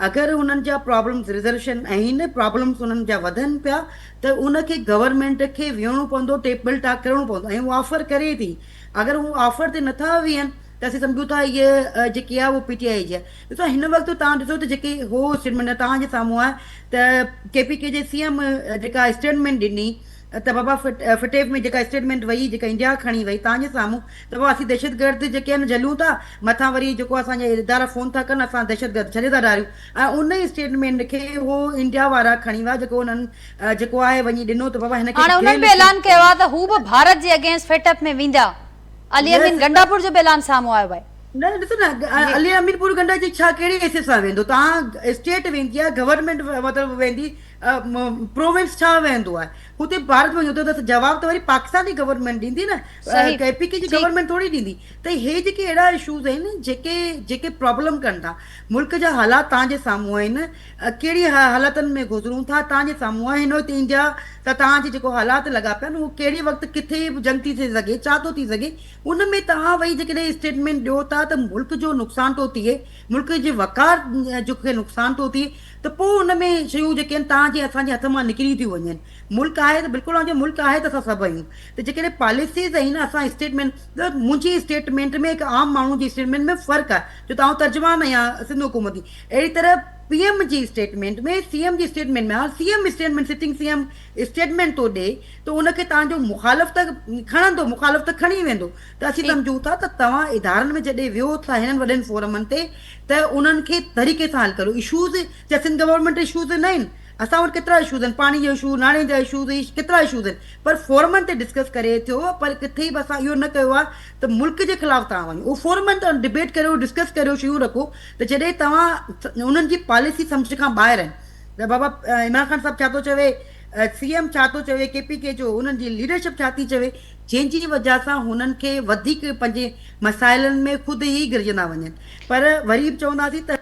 अगरि हुननि जा प्रॉब्लम्स रिज़र्वेशन आहिनि, प्रॉब्लम्स हुननि जा वधनि पिया, त उनखे गवर्नमेंट खे विहणो पवंदो, टेबल टॉक करिणो पवंदो ऐं उहो ऑफर करे थी। अगरि हू ऑफर ते नथा वेहनि त असीं सम्झूं था इहा जेकी आहे उहो पीटीआई जी आहे। ॾिसो हिन वक़्तु तव्हां ॾिसो त जेके हो स्टेटमेंट तव्हांजे साम्हूं आहे त केपीके जे सीएम जेका स्टेटमेंट ॾिनी त बाबा फिटेव में जेका स्टेटमेंट वई, जेका इंडिया खणी वई तव्हांजे साम्हूं, त बाबा असीं दहशतगर्द जेके आहिनि झलियूं था, मथां वरी जेको असांजा इदारा फ़ोन था कनि, असां दहशतगर्द छॾे था ॾारियूं। ऐं उन ई स्टेटमेंट खे उहो इंडिया वारा खणी विया जेको उन्हनि जेको आहे वञी ॾिनो त बाबा हिनखे हाणे उन्हनि बि ऐलान कयो आहे त हू बि भारत जे अगेंस्ट फेटअप में वेंदा। अली अमीन गंडापुर जो बि ऐलान साम्हूं आयो आहे। न ॾिसो न, अली अमीनपुर गंडा जी छा कहिड़े हैसियत सां वेंदो? तव्हां स्टेट वेंदी आहे, गवर्नमेंट मतिलबु वेंदी, प्रोविंस छा वेंदो आहे हुते? भारत में वञो त जवाब त वरी पाकिस्तानी गवर्नमेंट ॾींदी न, केपीके जी गवर्नमेंट थोरी ॾींदी। त हे जेके अहिड़ा इशूज़ आहिनि जेके प्रॉब्लम कनि था, मुल्क जा हालात तव्हांजे साम्हूं आहिनि, कहिड़ी हालातनि में गुज़रूं था तव्हांजे साम्हूं आहे। हिन वक़्तु इंडिया त तव्हांजे जेको हालात लॻा पिया आहिनि उहो कहिड़े वक़्तु किथे जंग थी सघे, छा थो थी सघे, उन में तव्हां वही जेकॾहिं स्टेटमेंट ॾियो था त मुल्क जो नुक़सान थो थिए, मुल्क जे वक़ार जो खे नुक़सान थो थिए, त पोइ हुन में शयूं जेके आहिनि तव्हांजे असांजे हथ मां निकिरी थियूं वञनि। मुल्क आहे त बिल्कुलु तव्हांजो मुल्क आहे त असां सभु आहियूं। त जेकॾहिं पॉलिसीज़ आहिनि असां स्टेटमेंट, त मुंहिंजी स्टेटमेंट में हिकु आम माण्हू जी स्टेटमेंट में फ़र्क़ु आहे, जो तव्हां तर्जुमान आहियां सिंध हुकूमती। अहिड़ी तरह पीएम जी स्टेटमेंट में, सीएम जी स्टेटमेंट में, हाणे CM statement, sitting CM statement थो ॾे त उनखे तव्हांजो मुखालिफ़ त खणंदो, मुखालिफ़ त खणी वेंदो। त असीं सम्झूं था त तव्हां इदारनि में जॾहिं वियो था हिननि वॾनि फोरमनि ते, त उन्हनि खे तरीक़े सां हल करो। इशूज़ जा सिंध गवर्नमेंट इशूज़ न आहिनि, असां वटि केतिरा इशूज़ आहिनि, पाणी जो इशू, नाणे जा इशूज़, केतिरा इशूज़ आहिनि, पर फोरमनि ते डिस्कस करे थियो। पर किथे बि असां इहो न कयो आहे त मुल्क जे ख़िलाफ़ु तव्हां वञो, उहो फोरमनि ते डिबेट करियो, डिस्कस करियो, शयूं रखो। त जॾहिं तव्हां उन्हनि जी पॉलिसी सम्झ खां ॿाहिरि आहिनि, त बाबा इमरान ख़ान साहिबु छा थो चवे, सीएम छा थो चवे, केपीके जो उन्हनि जी लीडरशिप छा थी चवे, जंहिंजी वजह सां हुननि खे वधीक पंहिंजे मसाइलनि में ख़ुदि ई गिरजंदा वञनि। पर वरी बि चवंदासीं त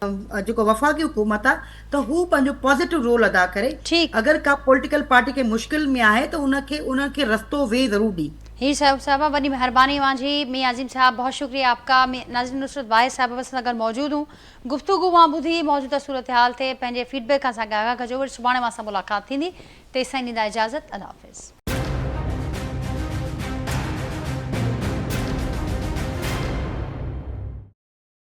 जेको वफ़ाक़ी हुकूमत आहे त हू पंहिंजो पॉज़िटिव रोल अदा करे। अगरि का पॉलिटिकल पार्टी खे मुश्किल में आहे त उनखे रस्तो वे ज़रूर ॾी। ही साहब बड़ी मेहरबानी वांझी मियां अजीम साहब, बहुत शुक्रिया आपका। नाज़रीन नुसरत वाहिद साहब बस अगर मौजूद हूँ गुफ्तगू मां ॿुधी मौजूदा सूरत हाल ते पंहिंजे फीडबैक सां आगाह कजो। वरी सुभाणे मां सां मुलाक़ात थींदी, तेसिताईं ॾींदा इजाज़त। अल्लाह हाफ़िज़।